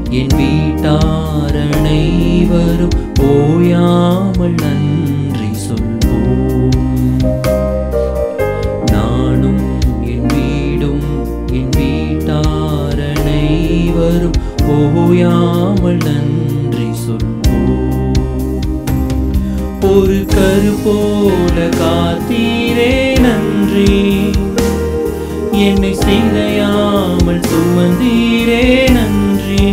என் வீட்டார் அனைவரும் ஓயாமல் நன்றி சொல்வோம். நானும் என் வீடும் என் வீட்டார் அனைவரும் ஓயாமல் நன்றி சொல்வோம். ஒரு கரு போல காத்தீரே நன்றி, என்னை சிதையாமல் சுமந்தீரே நன்றி.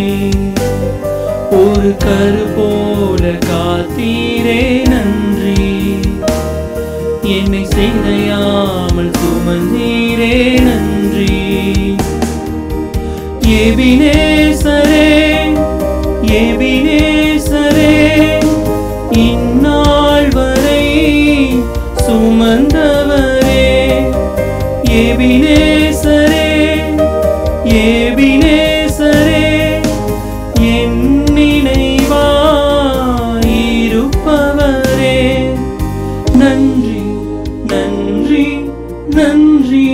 ஒரு கரு போல காத்தீரே நன்றி, என்னை சிதையாமல் சுமந்தீரே நன்றி. எபினேசரே எபினேசரே, இந்நாள் வரை சுமந்தவரே. எபினேசரே எபினேசரே, என் நினைவாயிருப்பவரே. நன்றி நன்றி நன்றி,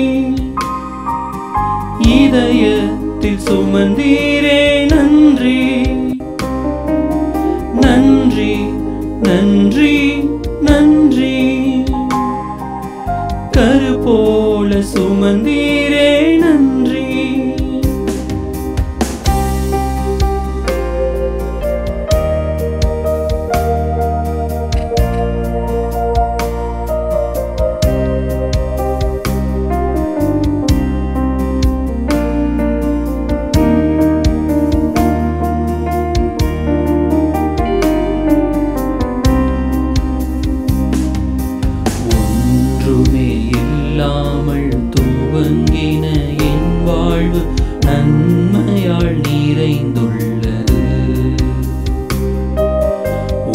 இதயத்தில் சுமந்தீரே நன்றி. நன்றி நன்றி நன்றி, கரு போல சுமந்தீரே நன்றி. இல்லாமல் துவங்கின என் வாழ்வு நன்மையால் நிறைந்துள்ளது.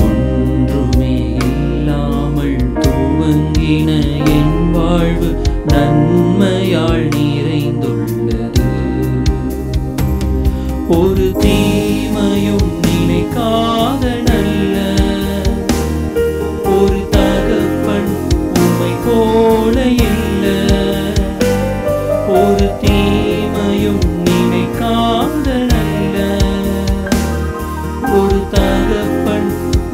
ஒன்றுமே இல்லாமல் துவங்கின என் வாழ்வு நன்மையால் நிறைந்துள்ளது. ஒரு தீமையும் நினைக்காத நல்ல ஒரு தகப்பன் உம்மை போல இல்ல. ஒரு தீமையும் நினைக்காத நல்ல ஒரு தகப்பன்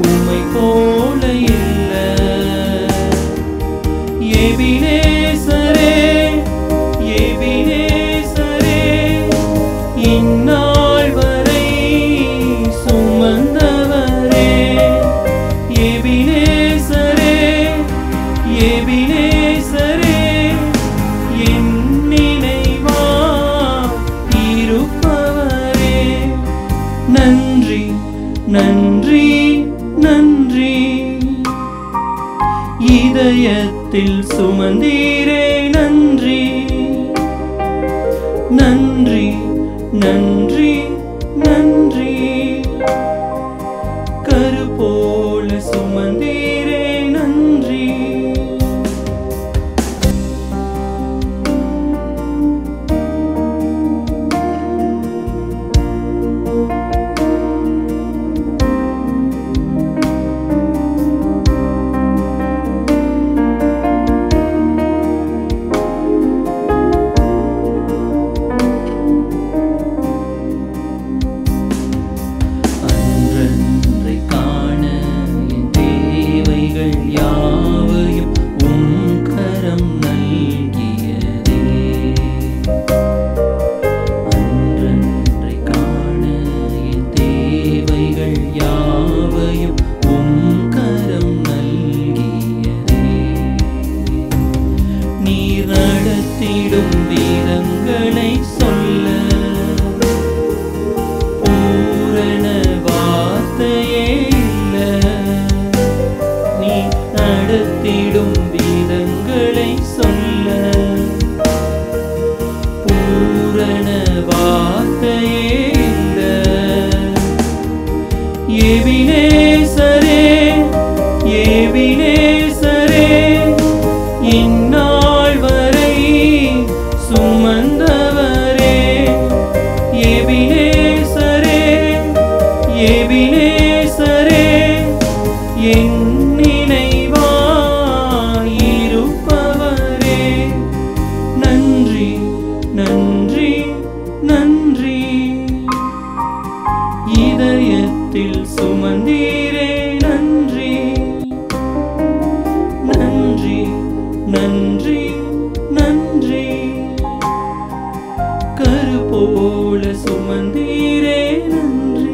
உம்மை போல இல்ல. எபினேசரே எபினேசரே, இந்நாள் வரை சுமந்தவரே. எபினேசரே எபினேசரே, என் நினைவாயிருப்பவரே. நன்றி நன்றி நன்றி, இதயத்தில் சுமந்தீரே நன்றி. நன்றி நன்றி நன்றி, கரு போல சுமந்தீரே நன்றி. யாவையும் உம் கரம் நல்கியதே. அன்றன்றை காண என் தேவைகள் யாவையும் உம் கரம் நல்கியதே. நீர் நடத்திடும் வீரங்களை சொல்ல பூரண வார்த்தையே இல்ல. நீ நடத்திடும் வீரங்களை சொல்ல பூரண வார்த்தையே இல்ல. எபினேசரே எபினேசரே, இந்நாள் வரை சுமந்தவரே. எபினேசரே எபினேசரே, என் நினைவாயிருப்பவரே. நன்றி நன்றி நன்றி, கருத்தில் சுமந்தீரே நன்றி நன்றி நன்றி நன்றி. கரு போல சுமந்தீரே நன்றி.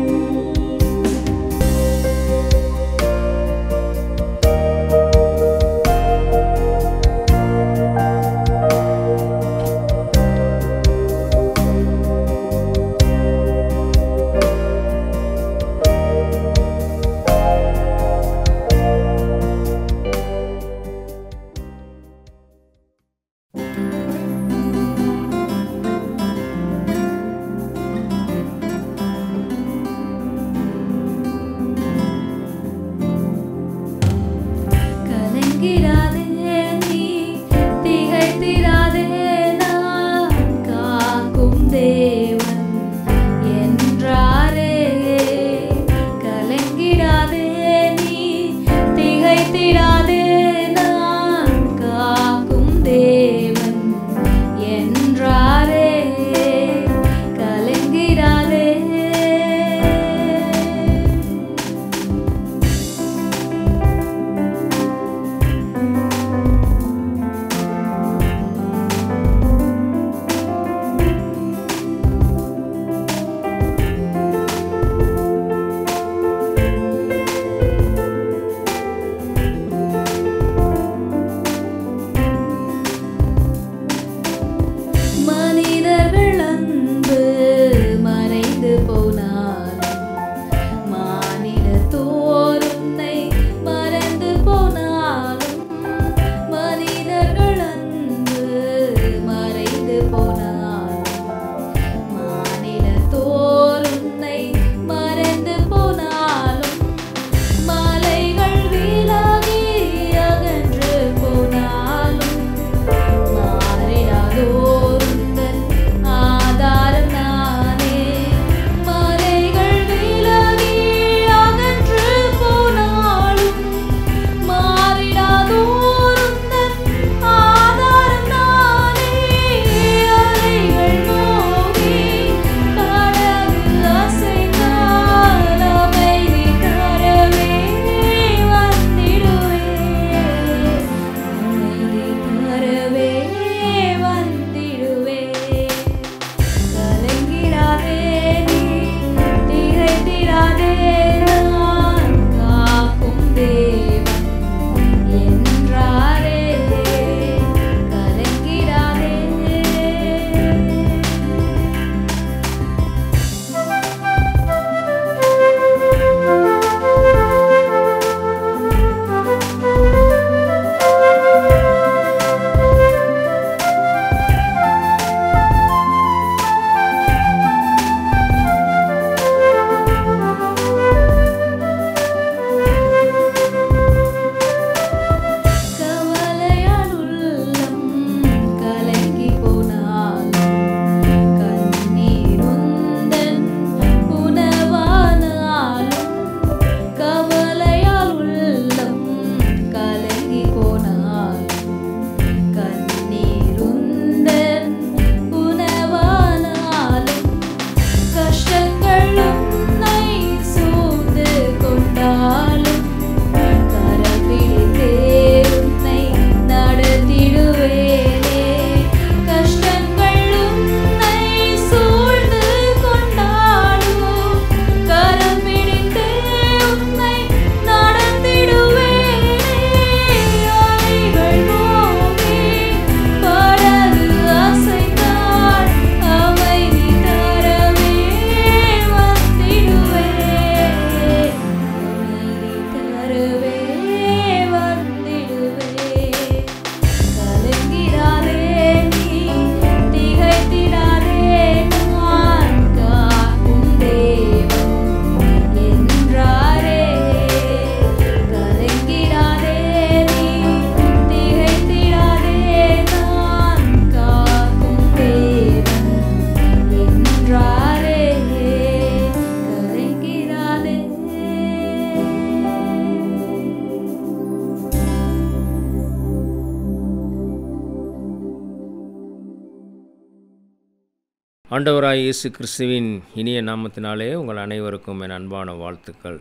ஆண்டவராய் இயேசு கிறிஸ்துவின் இனிய நாமத்தினாலே உங்கள் அனைவருக்கும் என் அன்பான வாழ்த்துக்கள்.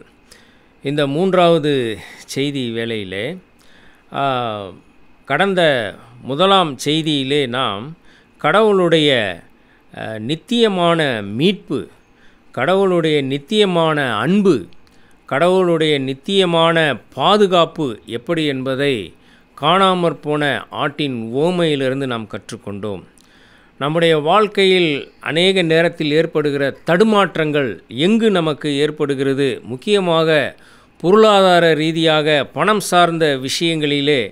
இந்த மூன்றாவது செய்தி வேளையிலே கடந்த முதலாம் செய்தியிலே நாம் கடவுளுடைய நித்தியமான மீட்பு, கடவுளுடைய நித்தியமான அன்பு, கடவுளுடைய நித்தியமான பாதுகாப்பு எப்படி என்பதை காணாமற் போன ஆட்டின் உவமையிலிருந்து நாம் கற்றுக்கொண்டோம். நம்முடைய வாழ்க்கையில் அநேக நேரத்தில் ஏற்படுகிற தடுமாற்றங்கள் எங்கு நமக்கு ஏற்படுகிறது? முக்கியமாக பொருளாதார ரீதியாக பணம் சார்ந்த விஷயங்களிலே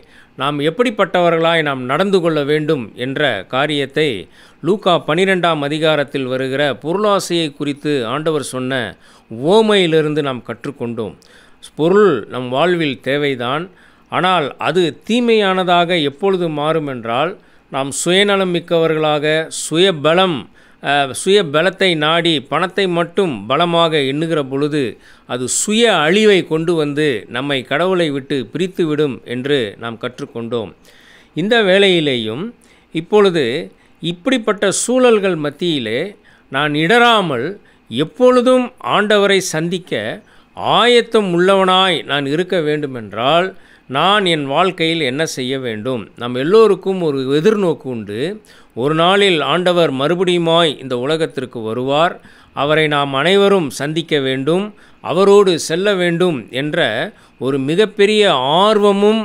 நாம் எப்படிப்பட்டவர்களாய் நாம் நடந்து கொள்ள வேண்டும் என்ற காரியத்தை லூக்கா 12ஆம் அதிகாரத்தில் வருகிற பொருளாசையை குறித்து ஆண்டவர் சொன்ன உவமையிலிருந்து நாம் கற்றுக்கொண்டோம். பொருள் நம் வாழ்வில் தேவைதான். ஆனால் அது தீமையானதாக எப்பொழுது மாறும் என்றால், நாம் சுயநலம் மிக்கவர்களாக சுய பலத்தை நாடி பணத்தை மட்டும் பலமாக எண்ணுகிற பொழுது அது சுய அழிவை கொண்டு வந்து நம்மை கடவுளை விட்டு பிரித்துவிடும் என்று நாம் கற்றுக்கொண்டோம். இந்த வேளையிலேயும் இப்பொழுது இப்படிப்பட்ட சூழல்கள் மத்தியிலே நான் இடராமல் எப்பொழுதும் ஆண்டவரை சந்திக்க ஆயத்தம் உள்ளவனாய் நான் இருக்க வேண்டுமென்றால் நான் என் வாழ்க்கையில் என்ன செய்ய வேண்டும்? நம் எல்லோருக்கும் ஒரு எதிர்நோக்கு உண்டு. ஒரு நாளில் ஆண்டவர் மறுபடியுமாய் இந்த உலகத்திற்கு வருவார். அவரை நாம் அனைவரும் சந்திக்க வேண்டும், அவரோடு செல்ல வேண்டும் என்ற ஒரு மிகப்பெரிய ஆர்வமும்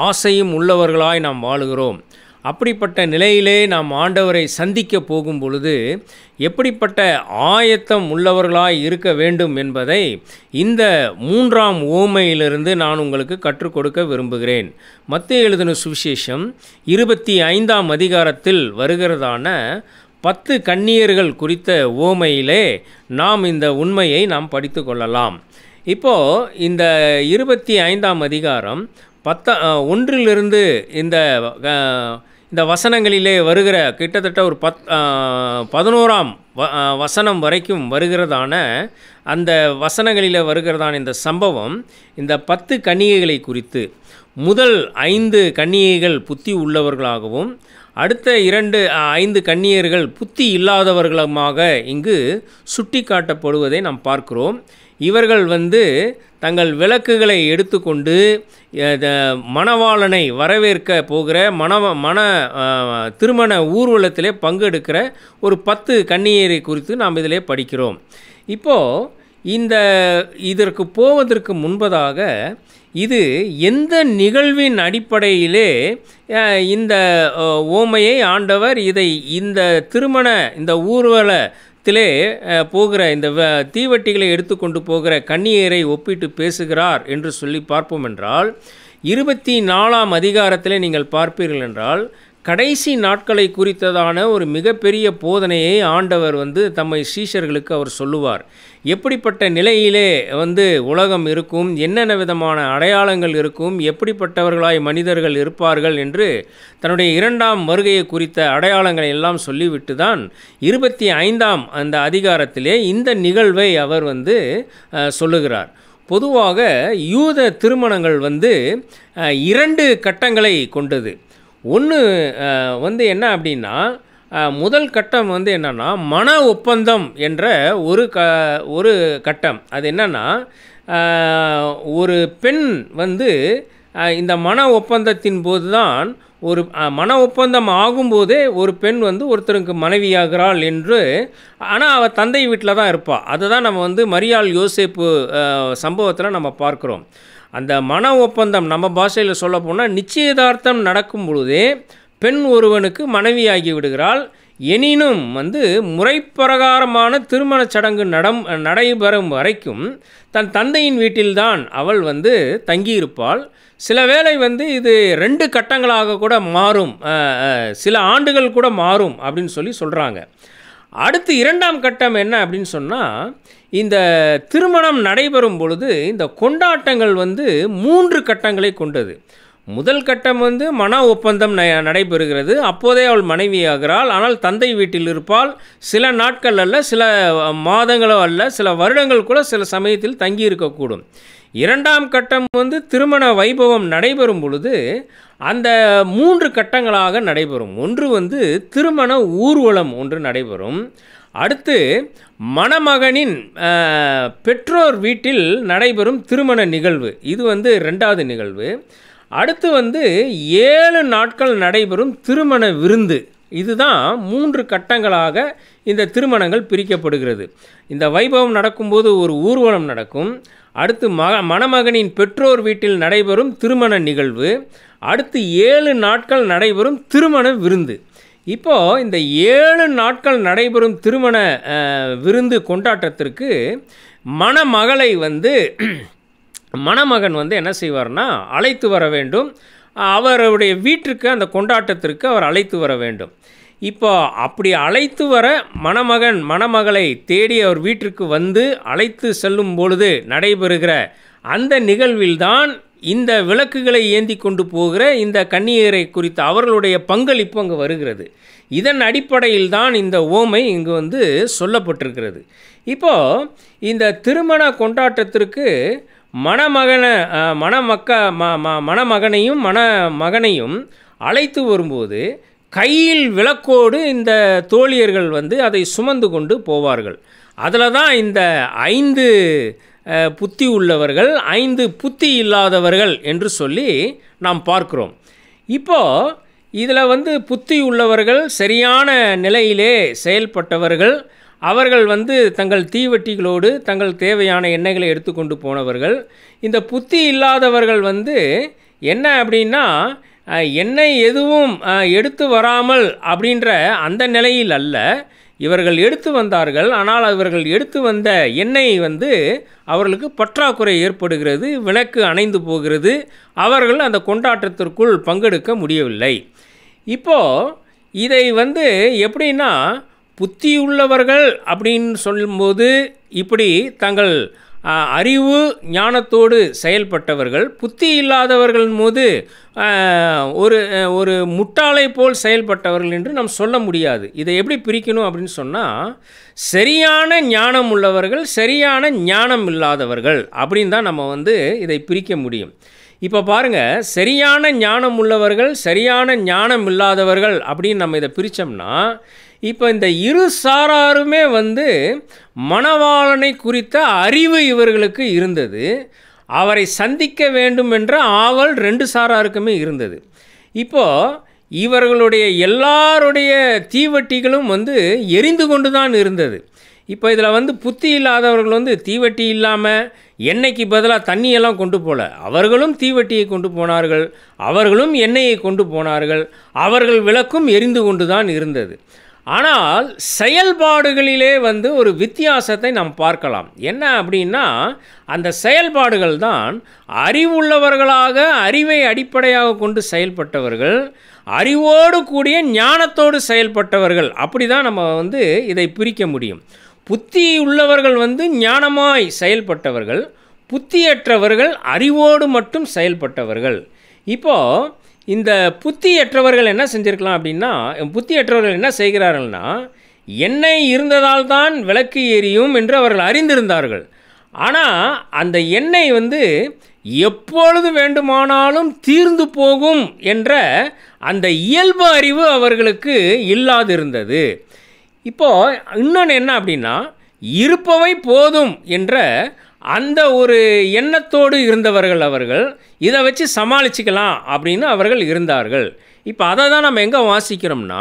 ஆசையும் உள்ளவர்களாய் நாம் வாழுகிறோம். அப்படிப்பட்ட நிலையிலே நாம் ஆண்டவரை சந்திக்க போகும் பொழுது எப்படிப்பட்ட ஆயத்தம் உள்ளவர்களாய் இருக்க வேண்டும் என்பதை இந்த மூன்றாம் உவமையிலிருந்து நான் உங்களுக்கு கற்றுக் கொடுக்க விரும்புகிறேன். மத்தேயு எழுதின சுவிசேஷம் 25ஆம் அதிகாரத்தில் வருகிறதான 10 கன்னியர்கள் குறித்த உவமையிலே நாம் இந்த உண்மையை நாம் படித்து கொள்ளலாம். இப்போது இந்த 25ஆம் அதிகாரம் 1 இந்த வசனங்களிலே வருகிற கிட்டத்தட்ட ஒரு 11ஆம் வசனம் வரைக்கும் வருகிறதான அந்த வசனங்களில் வருகிறதான இந்த சம்பவம் இந்த 10 கன்னிகைகளை குறித்து. முதல் 5 கன்னிகைகள் புத்தி உள்ளவர்களாகவும் அடுத்த 5 கன்னியர்கள் புத்தி இல்லாதவர்களுமாக இங்கு சுட்டி காட்டப்படுவதை நாம் பார்க்கிறோம். இவர்கள் தங்கள் விளக்குகளை எடுத்துக்கொண்டு மணவாளனை வரவேற்க போகிற திருமண ஊர்வலத்திலே பங்கெடுக்கிற ஒரு 10 கன்னியரை குறித்து நாம் இதிலே படிக்கிறோம். இப்போது இதற்கு போவதற்கு முன்பதாக இது எந்த நிகழ்வின் அடிப்படையிலே இந்த உவமையை ஆண்டவர் இந்த ஊர்வலத்திலே போகிற இந்த தீவட்டிகளை எடுத்துக்கொண்டு போகிற கன்னியரை ஒப்பிட்டு பேசுகிறார் என்று சொல்லி பார்ப்போம் என்றால், 24ஆம் அதிகாரத்திலே நீங்கள் பார்ப்பீர்கள் என்றால் கடைசி நாட்களை குறித்ததான ஒரு மிகப்பெரிய போதனையை ஆண்டவர் தம்மை சீஷர்களுக்கு அவர் சொல்லுவார். எப்படிப்பட்ட நிலையிலே உலகம் இருக்கும், என்னென்ன விதமான அடையாளங்கள் இருக்கும், எப்படிப்பட்டவர்களாய் மனிதர்கள் இருப்பார்கள் என்று தன்னுடைய 2ஆம் வருகையை குறித்த அடையாளங்களை எல்லாம் சொல்லிவிட்டு தான் 25ஆம் அந்த அதிகாரத்திலே இந்த நிகழ்வை அவர் சொல்லுகிறார். பொதுவாக யூத திருமணங்கள் 2 கட்டங்களை கொண்டது. ஒன்று என்ன அப்படின்னா, முதல் கட்டம் என்னென்னா மன ஒப்பந்தம் என்ற ஒரு கட்டம். அது என்னென்னா, ஒரு பெண் இந்த மன ஒப்பந்தத்தின் போது தான் மன ஒப்பந்தம் ஆகும்போதே ஒரு பெண் ஒருத்தருக்கு மனைவியாகிறாள் என்று. ஆனால் அவள் தந்தை வீட்டில் தான் இருப்பாள். அதுதான் நம்ம மரியாள் யோசேப்பு சம்பவத்தில் நம்ம பார்க்குறோம். அந்த மன ஒப்பந்தம் நம்ம பாஷையில் சொல்ல போனால் நிச்சயதார்த்தம் நடக்கும் பொழுதே பெண் ஒருவனுக்கு மனைவியாகி விடுகிறாள். எனினும் முறைப்பிரகாரமான திருமணச் சடங்கு நடைபெறும் வரைக்கும் தன் தந்தையின் வீட்டில்தான் அவள் தங்கியிருப்பாள். சில வேளை இது 2 கட்டங்களாக கூட மாறும், சில ஆண்டுகள் கூட மாறும் அப்படின்னு சொல்கிறாங்க. அடுத்து 2ஆம் கட்டம் என்ன அப்படின்னு சொன்னால், இந்த திருமணம் நடைபெறும் பொழுது இந்த கொண்டாட்டங்கள் 3 கட்டங்களை கொண்டது. முதல் கட்டம் மன ஒப்பந்தம் நடைபெறுகிறது. அப்போதே அவள் மனைவியாகிறாள். ஆனால் தந்தை வீட்டில் இருப்பாள். சில நாட்கள் அல்ல, சில மாதங்களோ அல்ல, சில வருடங்கள் கூட சில சமயத்தில் தங்கி இருக்கக்கூடும். 2ஆம் கட்டம் திருமண வைபவம் நடைபெறும் பொழுது அந்த 3 கட்டங்களாக நடைபெறும். ஒன்று திருமண ஊர்வலம் ஒன்று நடைபெறும். அடுத்து மணமகனின் பெற்றோர் வீட்டில் நடைபெறும் திருமண நிகழ்வு, இது வந்து 2வது நிகழ்வு. அடுத்து வந்து 7 நாட்கள் நடைபெறும் திருமண விருந்து. இதுதான் 3 கட்டங்களாக இந்த திருமணங்கள் பிரிக்கப்படுகிறது. இந்த வைபவம் நடக்கும்போது ஒரு ஊர்வலம் நடக்கும். அடுத்து மணமகனின் பெற்றோர் வீட்டில் நடைபெறும் திருமண நிகழ்வு. அடுத்து 7 நாட்கள் நடைபெறும் திருமண விருந்து. இப்போது இந்த 7 நாட்கள் நடைபெறும் திருமண விருந்து கொண்டாட்டத்திற்கு மணமகளை வந்து மணமகன் வந்து என்ன செய்வார்னா அழைத்து வர வேண்டும். அவருடைய வீட்டிற்கு அந்த கொண்டாட்டத்திற்கு அவர் அழைத்து வர வேண்டும். இப்போ அப்படி அழைத்து வர மணமகன் மணமகளை தேடி அவர் வீட்டிற்கு வந்து அழைத்து செல்லும் பொழுது நடைபெறுகிற அந்த நிகழ்வில்தான் இந்த விளக்குகளை ஏந்தி கொண்டு போகிற இந்த கன்னியரை குறித்த அவர்களுடைய பங்களிப்பு அங்கு வருகிறது. இதன் அடிப்படையில் தான் இந்த ஓமை இங்கு வந்து சொல்லப்பட்டிருக்கிறது. இப்போது இந்த திருமண கொண்டாட்டத்திற்கு மணமகனையும் மணமகனையும் அழைத்து வரும்போது கையில் விளக்கோடு இந்த தோழியர்கள் வந்து அதை சுமந்து கொண்டு போவார்கள். அதில் தான் இந்த 5 புத்தி உள்ளவர்கள் 5 புத்தி இல்லாதவர்கள் என்று சொல்லி நாம் பார்க்கிறோம். இப்போது இதில் வந்து புத்தி உள்ளவர்கள் சரியான நிலையிலே செயல்பட்டவர்கள், அவர்கள் வந்து தங்கள் தீவெட்டிகளோடு தங்கள் தேவையான எண்ணெய்களை எடுத்துக்கொண்டு போனவர்கள். இந்த புத்தி இல்லாதவர்கள் வந்து என்ன அப்படின்னா எண்ணெய் எதுவும் எடுத்து வராமல் அப்படின்ற அந்த நிலையில் அல்ல, இவர்கள் எடுத்து வந்தார்கள். ஆனால் அவர்கள் எடுத்து வந்த எண்ணெய் வந்து அவர்களுக்கு பற்றாக்குறை ஏற்படுகிறது, விளக்கு அணைந்து போகிறது, அவர்கள் அந்த கொண்டாட்டத்திற்குள் பங்கெடுக்க முடியவில்லை. இப்போது இதை வந்து எப்படின்னா புத்தியுள்ளவர்கள் அப்படின்னு சொல்லும்போது இப்படி தங்கள் அறிவு ஞானத்தோடு செயல்பட்டவர்கள், புத்தி இல்லாதவர்கள் போது ஒரு முட்டாளை போல் செயல்பட்டவர்கள் என்று நாம் சொல்ல முடியாது. இதை எப்படி பிரிக்கணும் அப்படின்னு சொன்னால் சரியான ஞானம் உள்ளவர்கள், சரியான ஞானம் இல்லாதவர்கள் அப்படின்னு தான் நம்ம வந்து இதை பிரிக்க முடியும். இப்போ பாருங்கள், சரியான ஞானம் உள்ளவர்கள் சரியான ஞானம் இல்லாதவர்கள் அப்படின்னு நம்ம இதை பிரித்தோம்னா இப்போ இந்த இரு சாராருமே வந்து மணவாளனை குறித்த அறிவு இவர்களுக்கு இருந்தது, அவரை சந்திக்க வேண்டும் என்ற ஆவல் 2 சாராருக்குமே இருந்தது. இப்போது இவர்களுடைய எல்லாருடைய தீவட்டிகளும் வந்து எரிந்து கொண்டு தான் இருந்தது. இப்போ இதில் வந்து புத்தி இல்லாதவர்கள் வந்து தீவட்டி இல்லாமல் எண்ணெய்க்கு பதிலாக தண்ணியெல்லாம் கொண்டு போகல, அவர்களும் தீவட்டியை கொண்டு போனார்கள், அவர்களும் எண்ணெயை கொண்டு போனார்கள், அவர்கள் விளக்கும் எரிந்து கொண்டு தான் இருந்தது. ஆனால் செயல்பாடுகளிலே வந்து ஒரு வித்தியாசத்தை நாம் பார்க்கலாம். என்ன அப்படின்னா அந்த செயல்பாடுகள் தான் அறிவுள்ளவர்களாக அறிவை அடிப்படையாக கொண்டு செயல்பட்டவர்கள், அறிவோடு கூடிய ஞானத்தோடு செயல்பட்டவர்கள், அப்படி தான் நம்ம வந்து இதை பிரிக்க முடியும். புத்தி உள்ளவர்கள் வந்து ஞானமாய் செயல்பட்டவர்கள், புத்தியற்றவர்கள் அறிவோடு மட்டும் செயல்பட்டவர்கள். இப்போது இந்த புத்தியற்றவர்கள் என்ன செஞ்சுருக்கலாம் அப்படின்னா, புத்தியற்றவர்கள் என்ன செய்கிறார்கள்னா எண்ணெய் இருந்ததால் தான் விளக்கு எரியும் என்று அவர்கள் அறிந்திருந்தார்கள். ஆனால் அந்த எண்ணெய் வந்து எப்பொழுது வேண்டுமானாலும் தீர்ந்து போகும் என்ற அந்த இயல்பு அறிவு அவர்களுக்கு இல்லாதிருந்தது. இப்போது இன்னொன்று என்ன அப்படின்னா இருப்பவை போதும் என்ற அந்த ஒரு எண்ணத்தோடு இருந்தவர்கள், அவர்கள் இதை வச்சு சமாளிச்சுக்கலாம் அப்படின்னு அவர்கள் இருந்தார்கள். இப்போ அதை தான் நம்ம எங்கே வாசிக்கிறோம்னா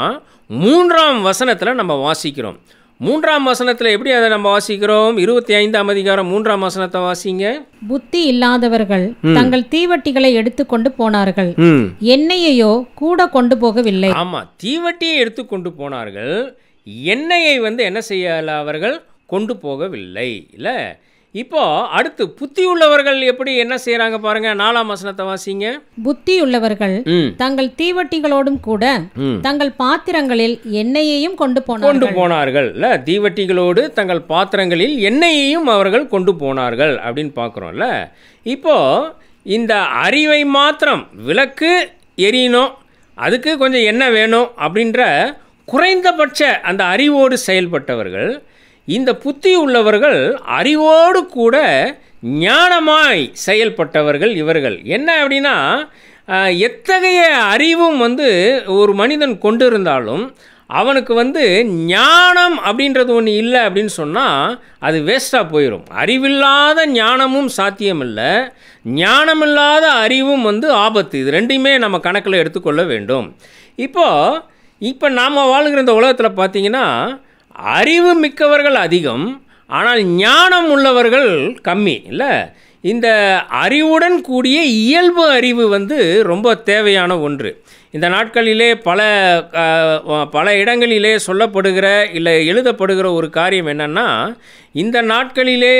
3ஆம் வசனத்தில் நம்ம வாசிக்கிறோம். 3ஆம் வசனத்தில் எப்படி அதை நம்ம வாசிக்கிறோம்? 25ஆம் அதிகாரம் 3ஆம் வசனத்தை வாசிங்க. புத்தி இல்லாதவர்கள் தங்கள் தீவட்டிகளை எடுத்துக்கொண்டு போனார்கள், எண்ணெயையோ கூட கொண்டு போகவில்லை. ஆமாம், தீவட்டியை எடுத்துக்கொண்டு போனார்கள், எண்ணெயை வந்து என்ன செய்யல அவர்கள் கொண்டு போகவில்லை. இல்லை, இப்போ அடுத்து புத்தி உள்ளவர்கள் எப்படி என்ன செய்யறாங்க பாருங்க. 4ஆம் வசனத்தை வாசிங்க. புத்தி உள்ளவர்கள் தங்கள் தீவட்டிகளோடும் கூட தங்கள் பாத்திரங்களில் எண்ணெயையும் கொண்டு போனார்கள். இல்ல, தீவட்டிகளோடு தங்கள் பாத்திரங்களில் எண்ணெயையும் அவர்கள் கொண்டு போனார்கள் அப்படின்னு பார்க்குறோம்ல. இப்போ இந்த அறிவை மாத்திரம் விளக்கு எரியணும், அதுக்கு கொஞ்சம் எண்ணெய் வேணும் அப்படின்ற குறைந்தபட்ச அந்த அறிவோடு செயல்பட்டவர்கள். இந்த புத்தி உள்ளவர்கள் அறிவோடு கூட ஞானமாய் செயல்பட்டவர்கள் இவர்கள். என்ன அப்படின்னா எத்தகைய அறிவும் வந்து ஒரு மனிதன் கொண்டு இருந்தாலும் அவனுக்கு வந்து ஞானம் அப்படின்றது ஒன்று இல்லை அப்படின்னு சொன்னால் அது வேஸ்ட்டாக போயிடும். அறிவில்லாத ஞானமும் சாத்தியமில்லை, ஞானமில்லாத அறிவும் வந்து ஆபத்து. இது ரெண்டையுமே நம்ம கணக்கில் எடுத்துக்கொள்ள வேண்டும். இப்போ நாம் வாழ்கிற இந்த உலகத்தில் பார்த்திங்கன்னா அறிவு மிக்கவர்கள் அதிகம், ஆனால் ஞானம் உள்ளவர்கள் கம்மி இல்லை. இந்த அறிவுடன் கூடிய இயல்பு அறிவு வந்து ரொம்ப தேவையான ஒன்று. இந்த நாட்களிலே பல இடங்களிலே சொல்லப்படுகிற இல்லை எழுதப்படுகிற ஒரு காரியம் என்னென்னா, இந்த நாட்களிலே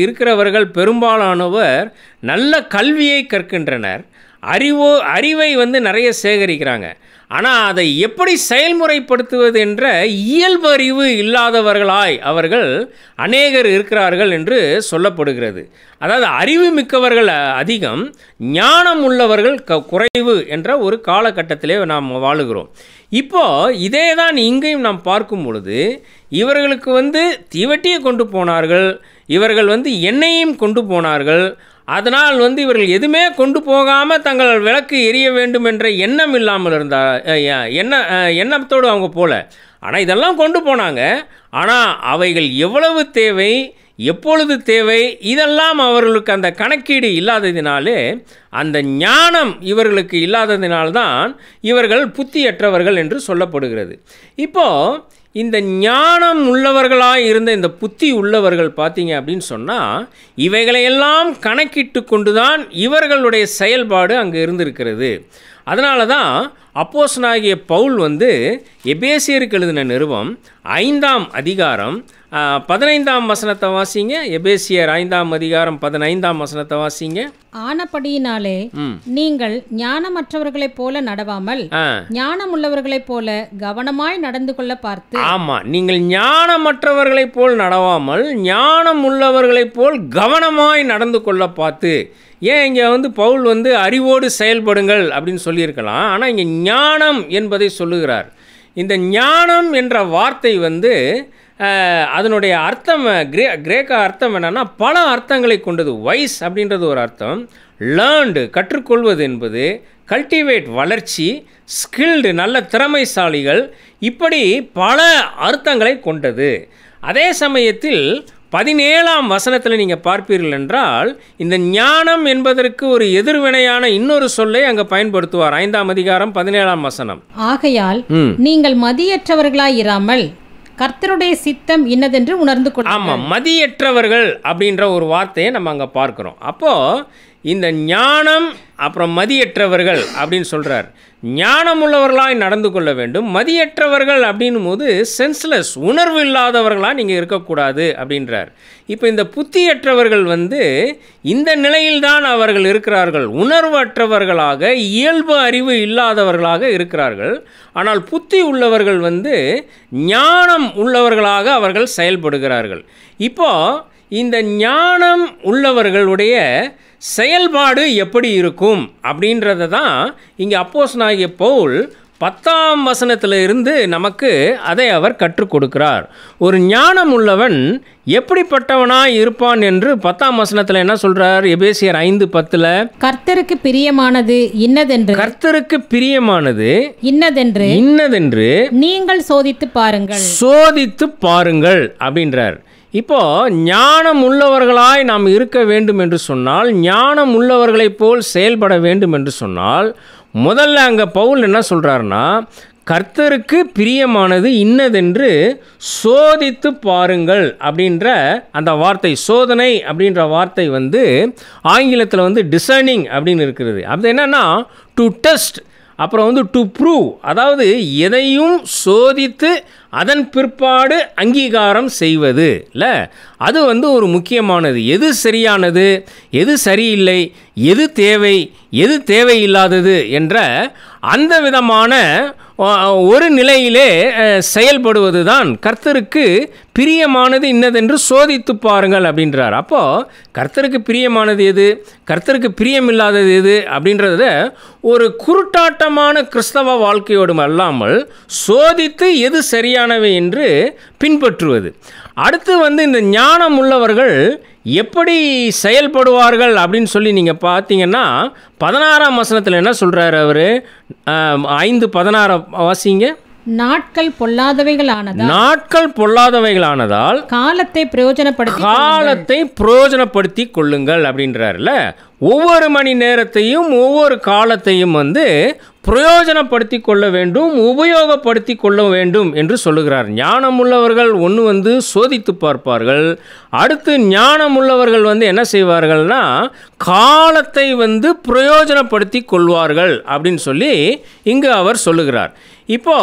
இருக்கிறவர்கள் பெரும்பாலானவர் நல்ல கல்வியை கற்கின்றனர், அறிவை வந்து நிறைய சேகரிக்கிறாங்க. ஆனால் அதை எப்படி செயல்முறைப்படுத்துவது என்ற இயல்பு அறிவு இல்லாதவர்களாய் அவர்கள் அநேகர் இருக்கிறார்கள் என்று சொல்லப்படுகிறது. அதாவது அறிவு மிக்கவர்கள் அதிகம், ஞானம் உள்ளவர்கள் குறைவு என்ற ஒரு காலகட்டத்திலே நாம் வாழுகிறோம். இப்போது இதே தான் இங்கேயும் நாம் பார்க்கும் பொழுது இவர்களுக்கு வந்து தீவட்டியை கொண்டு போனார்கள், இவர்கள் வந்து எண்ணெயையும் கொண்டு போனார்கள். அதனால் வந்து இவர்கள் எதுவுமே கொண்டு போகாமல் தங்கள் விளக்கு எரிய வேண்டும் என்ற எண்ணம் இல்லாமல் எண்ணத்தோடு அவங்க போல. ஆனால் இதெல்லாம் கொண்டு போனாங்க. ஆனால் அவைகள் எவ்வளவு தேவை, எப்பொழுது தேவை, இதெல்லாம் அவர்களுக்கு அந்த கணக்கீடு இல்லாததினாலே, அந்த ஞானம் இவர்களுக்கு இல்லாததினால்தான் இவர்கள் புத்தியற்றவர்கள் என்று சொல்லப்படுகிறது. இப்போது இந்த ஞானம் உள்ளவர்களாக இருந்த இந்த புத்தி உள்ளவர்கள் பார்த்தீங்க அப்படின்னு சொன்னால் இவைகளையெல்லாம் கணக்கிட்டு கொண்டு தான் இவர்களுடைய செயல்பாடு அங்கே இருந்திருக்கிறது. அதனால தான் அப்போஸ்தலனாகிய பவுல் வந்து எபேசியருக்கு எழுதின நிருபம் 5ஆம் அதிகாரம் 15ஆம் வசனத்தை வாசிங்க. எபேசியர் 5ஆம் அதிகாரம் 15ஆம் வசனத்தை வாசிங்க. ஆனபடியினாலே நீங்கள் ஞானமற்றவர்களைப் போல நடவாமல் ஞானமுள்ளவர்களைப் போல கவனமாய் நடந்து கொள்ள பார்த்து. ஆமா, நீங்கள் ஞானமற்றவர்களைப் போல் நடவாமல் ஞானம் உள்ளவர்களைப் போல் கவனமாய் நடந்து கொள்ள பார்த்து. ஏன் இங்கே வந்து பவுல் வந்து அறிவோடு செயல்படுங்கள் அப்படின்னு சொல்லியிருக்கலாம், ஆனால் இங்கே ஞானம் என்பதை சொல்லுகிறார். இந்த ஞானம் என்ற வார்த்தை வந்து அதனுடைய அர்த்தம் கிரேக்க அர்த்தம் என்னன்னா பல அர்த்தங்களை கொண்டது. வைஸ் அப்படின்றது ஒரு அர்த்தம், லேர்ன்டு கற்றுக்கொள்வது என்பது, கல்டிவேட் வளர்ச்சி, ஸ்கில்டு நல்ல திறமைசாலிகள், இப்படி பல அர்த்தங்களை கொண்டது. அதே சமயத்தில் 17ஆம் வசனத்தில் நீங்கள் பார்ப்பீர்கள் என்றால் இந்த ஞானம் என்பதற்கு ஒரு எதிர்வினையான இன்னொரு சொல்லை அங்கே பயன்படுத்துவார். 5ஆம் அதிகாரம் 17ஆம் வசனம். ஆகையால் நீங்கள் மதியற்றவர்களாய் இராமல் கர்த்தருடைய சித்தம் இன்னதென்று உணர்ந்து கொள்ள. ஆமாம், மதியற்றவர்கள் அப்படின்ற ஒரு வார்த்தையை நம்ம அங்கே பார்க்குறோம். அப்போது இந்த ஞானம் அப்புறம் மதியற்றவர்கள் அப்படின்னு சொல்கிறார். ஞானம் உள்ளவர்களாய் நடந்து கொள்ள வேண்டும். மதியற்றவர்கள் அப்படின்னும் போது சென்ஸ்லெஸ், உணர்வு இல்லாதவர்களாக நீங்கள் இருக்கக்கூடாது அப்படின்றார். இப்போ இந்த புத்தியற்றவர்கள் வந்து இந்த நிலையில்தான் அவர்கள் இருக்கிறார்கள், உணர்வற்றவர்களாக, இயல்பு அறிவு இல்லாதவர்களாக இருக்கிறார்கள். ஆனால் புத்தி உள்ளவர்கள் வந்து ஞானம் உள்ளவர்களாக அவர்கள் செயல்படுகிறார்கள். இப்போது இந்த ஞானம் உள்ளவர்களுடைய செயல்பாடு எப்படி இருக்கும் அப்படின்றத தான் இங்கே அப்போஸ்தலனாகிய பவுல் 10ஆம் வசனத்தில் இருந்து நமக்கு அதை அவர் கற்றுக் கொடுக்கிறார். ஒரு ஞானம் உள்ளவன் எப்படிப்பட்டவனாய் இருப்பான் என்று 10ஆம் வசனத்தில் என்ன சொல்றார்? எபேசியர் 5:10 கர்த்தருக்கு பிரியமானது இன்னதென்று, கர்த்தருக்கு பிரியமானது இன்னதென்று நீங்கள் சோதித்து பாருங்கள் அப்படின்றார். இப்போ ஞானம் உள்ளவர்களாய் நாம் இருக்க வேண்டும் என்று சொன்னால், ஞானம் உள்ளவர்களைப் போல் செயல்பட வேண்டும் என்று சொன்னால், முதல்ல அங்கே பவுல் என்ன சொல்கிறாருன்னா, கர்த்தருக்கு பிரியமானது இன்னதென்று சோதித்து பாருங்கள் அப்படின்ற அந்த வார்த்தை, சோதனை அப்படின்ற வார்த்தை வந்து ஆங்கிலத்தில் வந்து டிசர்னிங் அப்படின்னு இருக்கிறது. அது என்னன்னா டு டெஸ்ட், அப்புறம் வந்து டு ப்ரூவ், அதாவது எதையும் சோதித்து அதன் பிற்பாடு அங்கீகாரம் செய்வது இல்லை, அது வந்து ஒரு முக்கியமானது. எது சரியானது, எது சரியில்லை, எது தேவை, எது தேவையில்லாதது என்ற அந்த விதமான ஒரு நிலையிலே செயல்படுவது தான் கர்த்தருக்கு பிரியமானது இன்னதென்று சோதித்து பாருங்கள் அப்படின்றார். அப்போது கர்த்தருக்கு பிரியமானது எது, கர்த்தருக்கு பிரியமில்லாதது எது அப்படின்றத ஒரு குருட்டாட்டமான கிறிஸ்தவ வாழ்க்கையோடு அல்லாமல் சோதித்து எது சரியானவை என்று பின்பற்றுவது. அடுத்து வந்து இந்த ஞானம் உள்ளவர்கள் எப்படி செயல்படுவார்கள் அப்படின்னு சொல்லி நீங்கள் பார்த்தீங்கன்னா 16ஆம் வசனத்தில் என்ன சொல்கிறார் அவர்? 5:16 வாசிங்க. நாட்கள் பொல்லாதவைகளானதால் நாட்கள் பொல்லாதவைகளானதால் காலத்தை பிரயோஜனப்படுத்தி கொள்ளுங்கள் அப்படின்றாருல. ஒவ்வொரு மணி நேரத்தையும் ஒவ்வொரு காலத்தையும் பிரயோஜனப்படுத்தி கொள்ள வேண்டும், உபயோகப்படுத்தி கொள்ள வேண்டும் என்று சொல்லுகிறார். ஞானமுள்ளவர்கள் ஒன்று சோதித்து பார்ப்பார்கள். அடுத்து ஞானமுள்ளவர்கள் என்ன செய்வார்கள்னா காலத்தை பிரயோஜனப்படுத்தி கொள்வார்கள் அப்படின்னு சொல்லி இங்கு அவர் சொல்லுகிறார். இப்போ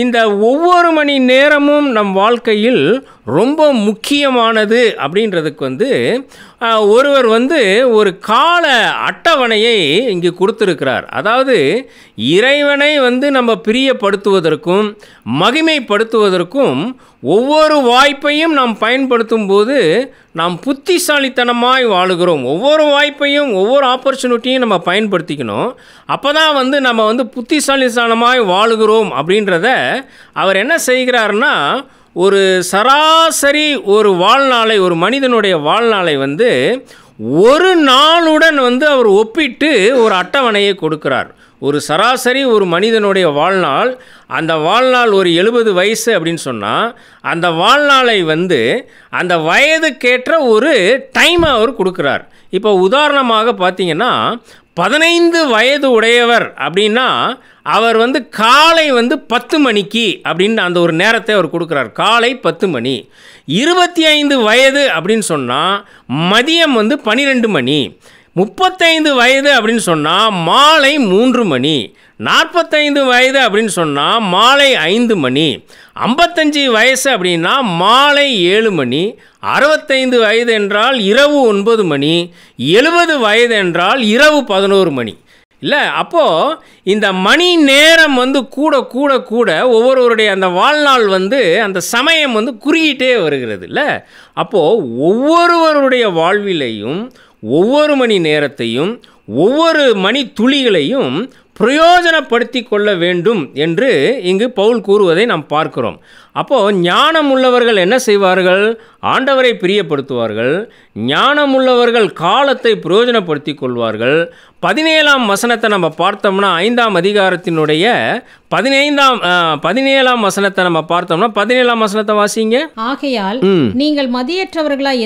இந்த ஒவ்வொரு மணி நேரமும் நம் வாழ்க்கையில் ரொம்ப முக்கியமானது அப்படின்றதுக்கு ஒருவர் ஒரு கால அட்டவணையை இங்கு கொடுத்துருக்கிறார். அதாவது இறைவனை நம்ம பிரியப்படுத்துவதற்கும் மகிமைப்படுத்துவதற்கும் ஒவ்வொரு வாய்ப்பையும் நாம் பயன்படுத்தும் போது நாம் புத்திசாலித்தனமாய் வாழுகிறோம். ஒவ்வொரு வாய்ப்பையும் ஒவ்வொரு ஆப்பர்ச்சுனிட்டியும் நம்ம பயன்படுத்திக்கணும். அப்போ தான் நம்ம புத்திசாலித்தனமாய் வாழுகிறோம் அப்படின்றத அவர் என்ன செய்கிறார்னா ஒரு சராசரி ஒரு வாழ்நாளை, ஒரு மனிதனுடைய வாழ்நாளை ஒரு நாளுடன் அவர் ஒப்பிட்டு ஒரு அட்டவணையை கொடுக்கிறார். ஒரு சராசரி ஒரு மனிதனுடைய வாழ்நாள், அந்த வாழ்நாள் ஒரு 70 வயசு அப்படின்னு சொன்னால் அந்த வாழ்நாளை அந்த வயதுக்கேற்ற ஒரு டைமை அவர் கொடுக்குறார். இப்போ உதாரணமாக பார்த்தீங்கன்னா 15 வயது உடையவர் அப்படின்னா அவர் காலை 10 மணிக்கு அப்படின்னு அந்த ஒரு நேரத்தை அவர் கொடுக்குறார். காலை 10 மணி. 25 வயது அப்படின்னு சொன்னால் மதியம் 12 மணி. 35 வயது அப்படின்னு சொன்னால் மாலை 3 மணி. 45 வயது அப்படின்னு சொன்னால் மாலை 5 மணி. 55 வயசு அப்படின்னா மாலை 7 மணி. 65 வயது என்றால் இரவு 9 மணி. 70 வயது என்றால் இரவு 11 மணி. இல்லை, அப்போது இந்த மணி நேரம் கூட கூட கூட ஒவ்வொருவருடைய அந்த வாழ்நாள் அந்த சமயம் குறுகிட்டே வருகிறது. இல்லை, அப்போது ஒவ்வொருவருடைய வாழ்விலையும் ஒவ்வொரு மணி நேரத்தையும் ஒவ்வொரு மணி துளிகளையும் பிரயோஜனப்படுத்தி கொள்ள வேண்டும் என்று இங்கு பவுல் கூறுவதை நாம் பார்க்கிறோம். அப்போது ஞானம் உள்ளவர்கள் என்ன செய்வார்கள்? ஆண்டவரை பிரியப்படுத்துவார்கள். ஞானமுள்ளவர்கள் காலத்தை பிரயோஜனப்படுத்தி கொள்வார்கள். 17ஆம் வசனத்தை நம்ம பார்த்தோம்னா 5ஆம் அதிகாரத்தினுடைய 17ஆம் வசனத்தை நம்ம பார்த்தோம்னா 17ஆம் வசனத்தை வாசிங்க. ஆகையால் நீங்கள் மதியற்றவர்களாய்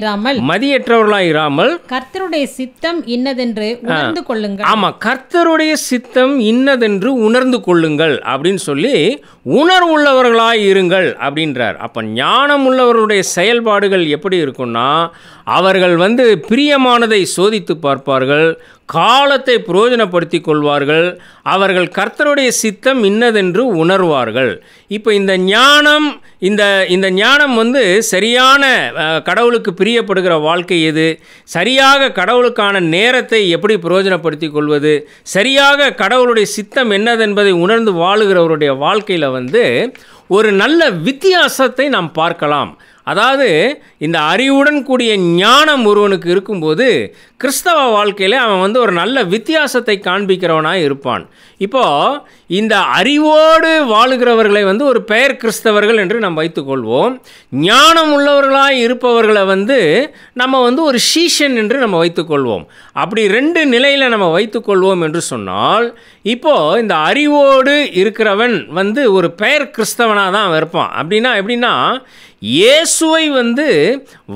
இராமல் கர்த்தருடைய சித்தம் இன்னதென்று உணர்ந்து கொள்ளுங்கள். ஆமா, கர்த்தருடைய சித்தம் இன்னதென்று உணர்ந்து கொள்ளுங்கள் அப்படின்னு சொல்லி உணர்வுள்ளவர்களாய் இருங்கள் அப்படின்றார். அப்போ ஞானம் உள்ளவர்களுடைய செயல்பாடுகள் எப்படி இருக்குன்னா அவர்கள் பிரியமானதை சோதித்து பார்ப்பார்கள், காலத்தை பிரயோஜனப்படுத்தி கொள்வார்கள், அவர்கள் கர்த்தருடைய சித்தம் இன்னதென்று உணர்வார்கள். இப்போ இந்த ஞானம் இந்த ஞானம் சரியான கடவுளுக்கு பிரியப்படுகிற வாழ்க்கை எது, சரியாக கடவுளுக்கான நேரத்தை எப்படி பிரயோஜனப்படுத்தி கொள்வது, சரியாக கடவுளுடைய சித்தம் என்னதென்பதை உணர்ந்து வாழுகிறவருடைய வாழ்க்கையில் ஒரு நல்ல வித்தியாசத்தை நாம் பார்க்கலாம். அதாவது இந்த அறிவுடன் கூடிய ஞானம் ஒருவனுக்கு இருக்கும்போது கிறிஸ்தவ வாழ்க்கையில் அவன் ஒரு நல்ல வித்தியாசத்தை காண்பிக்கிறவனாக இருப்பான். இப்போது இந்த அறிவோடு வாழுகிறவர்களை ஒரு பெயர் கிறிஸ்தவர்கள் என்று நாம் வைத்துக்கொள்வோம். ஞானம் உள்ளவர்களாக இருப்பவர்களை நம்ம ஒரு சீஷன் என்று நம்ம வைத்துக்கொள்வோம். அப்படி 2 நிலையில் நம்ம வைத்துக்கொள்வோம் என்று சொன்னால் இப்போது இந்த அறிவோடு இருக்கிறவன் ஒரு பெயர் கிறிஸ்தவனாக தான் இருப்பான். எப்படின்னா இயேசுவை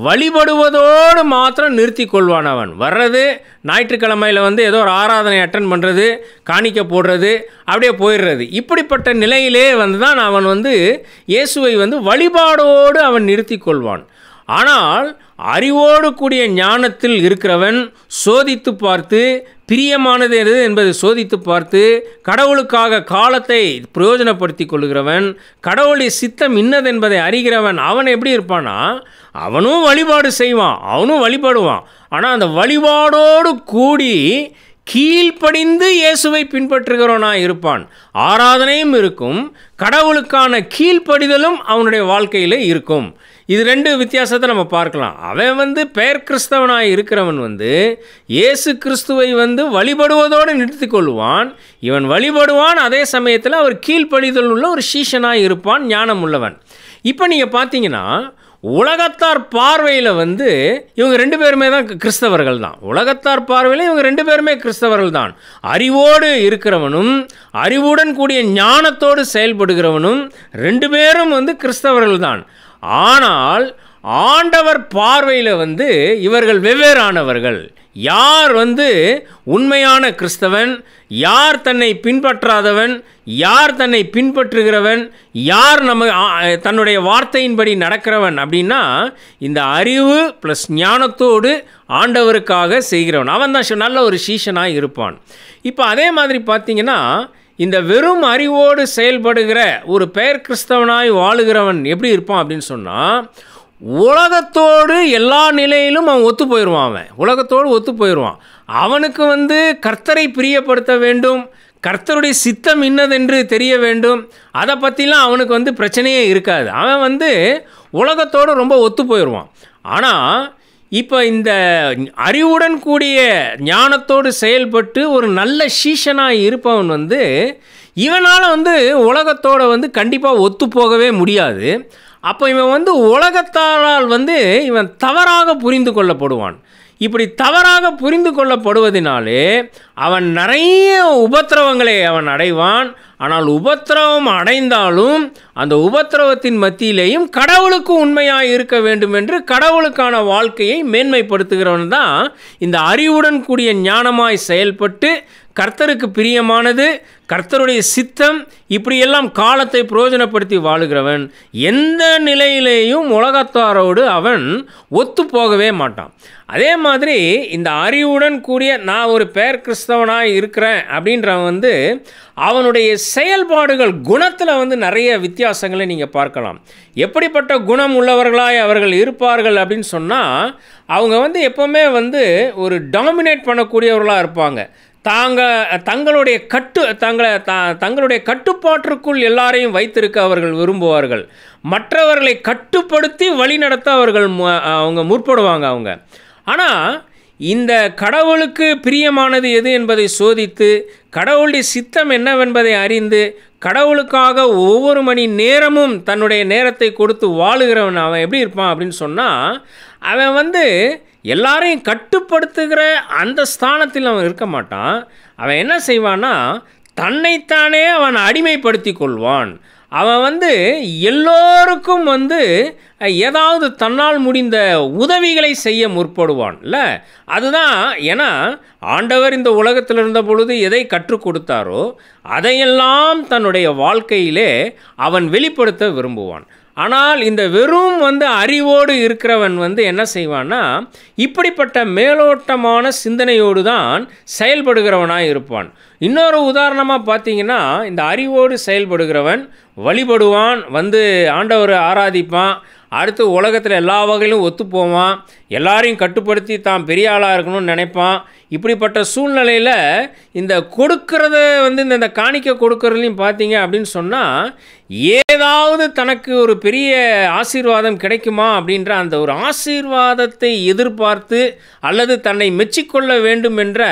வழிபடுவதோடு மாத்திரம் நிறுத்தி கொள்வான். அவன் வர்றது ஞாயிற்றுக்கிழமையில் ஏதோ ஒரு ஆராதனை அட்டன் பண்ணுறது, காணிக்க போடுறது, அப்படியே போயிடுறது. இப்படிப்பட்ட நிலையிலே தான் அவன் இயேசுவை வழிபாடோடு அவன் நிறுத்தி கொள்வான். ஆனால் அறிவோடு கூடிய ஞானத்தில் இருக்கிறவன் சோதித்து பார்த்து பிரியமானது எது என்பதை சோதித்து பார்த்து கடவுளுக்காக காலத்தை பிரயோஜனப்படுத்தி கொள்கிறவன், கடவுளுடைய சித்தம் இன்னது என்பதை அறிகிறவன், அவன் எப்படி இருப்பானா அவனும் வழிபாடு செய்வான், அவனும் வழிபடுவான். ஆனால் அந்த வழிபாடோடு கூடி கீழ்ப்படிந்து இயேசுவை பின்பற்றுகிறவனாக இருப்பான். ஆராதனையும் இருக்கும், கடவுளுக்கான கீழ்ப்படிதலும் அவனுடைய வாழ்க்கையில் இருக்கும். இது 2 வித்தியாசத்தை நம்ம பார்க்கலாம். அவன் பெயர் கிறிஸ்தவனாக இருக்கிறவன் இயேசு கிறிஸ்துவை வழிபடுவதோடு நிறுத்தி கொள்வான். இவன் வழிபடுவான், அதே சமயத்தில் அவர் கீழ்ப்படிதல் உள்ள ஒரு சீஷனாக இருப்பான், ஞானம் உள்ளவன். இப்போ நீங்கள் பார்த்தீங்கன்னா உலகத்தார் பார்வையில் வந்து இவங்க 2 பேருமே தான் கிறிஸ்தவர்கள் தான். உலகத்தார் பார்வையில் இவங்க 2 பேருமே கிறிஸ்தவர்கள் தான். அறிவோடு இருக்கிறவனும் அறிவுடன் கூடிய ஞானத்தோடு செயல்படுகிறவனும் 2 பேரும் வந்து கிறிஸ்தவர்கள் தான். ஆனால் ஆண்டவர் பார்வையில் வந்து இவர்கள் வெவ்வேறானவர்கள். யார் வந்து உண்மையான கிறிஸ்தவன், யார் தன்னை பின்பற்றாதவன், யார் தன்னை பின்பற்றுகிறவன், யார் தன்னுடைய வார்த்தையின்படி நடக்கிறவன் அப்படின்னா இந்த அறிவு ப்ளஸ் ஞானத்தோடு ஆண்டவருக்காக செய்கிறவன் அவன் தான் நல்ல ஒரு சீஷனாக இருப்பான். இப்போ அதே மாதிரி பார்த்திங்கன்னா இந்த வெறும் அறிவோடு செயல்படுகிற ஒரு பெயர் கிறிஸ்தவனாய் வாழுகிறவன் எப்படி இருப்பான் அப்படின்னு சொன்னால், உலகத்தோடு எல்லா நிலையிலும் அவன் ஒத்து போயிடுவான். அவன் உலகத்தோடு ஒத்து போயிடுவான். அவனுக்கு வந்து கர்த்தரை பிரியப்படுத்த வேண்டும், கர்த்தருடைய சித்தம் இன்னதென்று தெரிய வேண்டும், அதை பற்றிலாம் அவனுக்கு வந்து பிரச்சனையே இருக்காது. அவன் வந்து உலகத்தோடு ரொம்ப ஒத்து போயிடுவான். ஆனால் இப்போ இந்த அறிவுடன் கூடிய ஞானத்தோடு செயல்பட்டு ஒரு நல்ல சீஷனாக இருப்பவன் வந்து இவனால் வந்து உலகத்தோடு வந்து கண்டிப்பாக ஒத்து போகவே முடியாது. அப்போ இவன் வந்து உலகத்தாரால் வந்து இவன் தவறாக புரிந்து கொள்ளப்படுவான். இப்படி தவறாக புரிந்து கொள்ளப்படுவதனாலே அவன் நிறைய உபத்திரவங்களை அவன் அடைவான். ஆனால் உபத்திரவம் அடைந்தாலும் அந்த உபத்திரவத்தின் மத்தியிலேயும் கடவுளுக்கு உண்மையாக இருக்க வேண்டும் என்று கடவுளுக்கான வாழ்க்கையை மேன்மைப்படுத்துகிறவன் தான் இந்த அறிவுடன் கூடிய ஞானமாய் செயல்பட்டு கர்த்தருக்கு பிரியமானது, கர்த்தருடைய சித்தம், இப்படியெல்லாம் காலத்தை பிரயோஜனப்படுத்தி வாழுகிறவன் எந்த நிலையிலேயும் உலகத்தாரோடு அவன் ஒத்து போகவே மாட்டான். அதே மாதிரி இந்த அறிவுடன் கூடிய நான் ஒரு பெயர் கிறிஸ்தவனாக இருக்கிறேன் அப்படின்றவன் வந்து அவனுடைய செயல்பாடுகள் குணத்தில் வந்து நிறைய வித்தியாசங்களை நீங்கள் பார்க்கலாம். எப்படிப்பட்ட குணம் உள்ளவர்களாய் அவர்கள் இருப்பார்கள் அப்படின்னு சொன்னால், அவங்க வந்து எப்போவுமே வந்து ஒரு டாமினேட் பண்ணக்கூடியவர்களாக இருப்பாங்க. தங்களுடைய கட்டுப்பாட்டிற்குள் எல்லாரையும் வைத்திருக்க அவர்கள் விரும்புவார்கள். மற்றவர்களை கட்டுப்படுத்தி வழிநடத்த அவங்க முற்படுவாங்க. ஆனால் இந்த கடவுளுக்கு பிரியமானது எது என்பதை சோதித்து கடவுளுடைய சித்தம் என்னவென்பதை அறிந்து கடவுளுக்காக ஒவ்வொரு மணி நேரமும் தன்னுடைய நேரத்தை கொடுத்து வாழுகிறவன் அவன் எப்படி இருப்பான் அப்படின்னு சொன்னால், அவன் வந்து எல்லாரையும் கட்டுப்படுத்துகிற அந்த ஸ்தானத்தில் அவன் இருக்க மாட்டான். அவன் என்ன செய்வான்னா தன்னைத்தானே அவன் அடிமைப்படுத்தி கொள்வான். அவன் வந்து எல்லோருக்கும் வந்து ஏதாவது தன்னால் முடிந்த உதவிகளை செய்ய முற்படுவான். இல்லை, அதுதான். ஏன்னா ஆண்டவர் இந்த உலகத்தில் இருந்த பொழுது எதை கற்றுக் கொடுத்தாரோ அதையெல்லாம் தன்னுடைய வாழ்க்கையிலே அவன் வெளிப்படுத்த விரும்புவான். ஆனால் இந்த வெறும் வந்து அறிவோடு இருக்கிறவன் வந்து என்ன செய்வான்னா இப்படிப்பட்ட மேலோட்டமான சிந்தனையோடு தான் செயல்படுகிறவனாக இருப்பான். இன்னொரு உதாரணமாக பார்த்தீங்கன்னா, இந்த அறிவோடு செயல்படுகிறவன் வழிபடுவான், வந்து ஆண்டவரை ஆராதிப்பான், அடுத்து உலகத்தில் எல்லா வகையிலும் ஒத்து போவான், எல்லாரையும் கட்டுப்படுத்தி தான் பெரிய ஆளாக இருக்கணும்னு நினைப்பான். இப்படிப்பட்ட சூழ்நிலையில் இந்த கொடுக்கறத வந்து இந்த காணிக்கை கொடுக்கறதுலையும் பார்த்தீங்க அப்படின்னு சொன்னால், ஏதாவது தனக்கு ஒரு பெரிய ஆசீர்வாதம் கிடைக்குமா அப்படின்ற அந்த ஒரு ஆசீர்வாதத்தை எதிர்பார்த்து அல்லது தன்னை மெச்சிக்கொள்ள வேண்டும் என்ற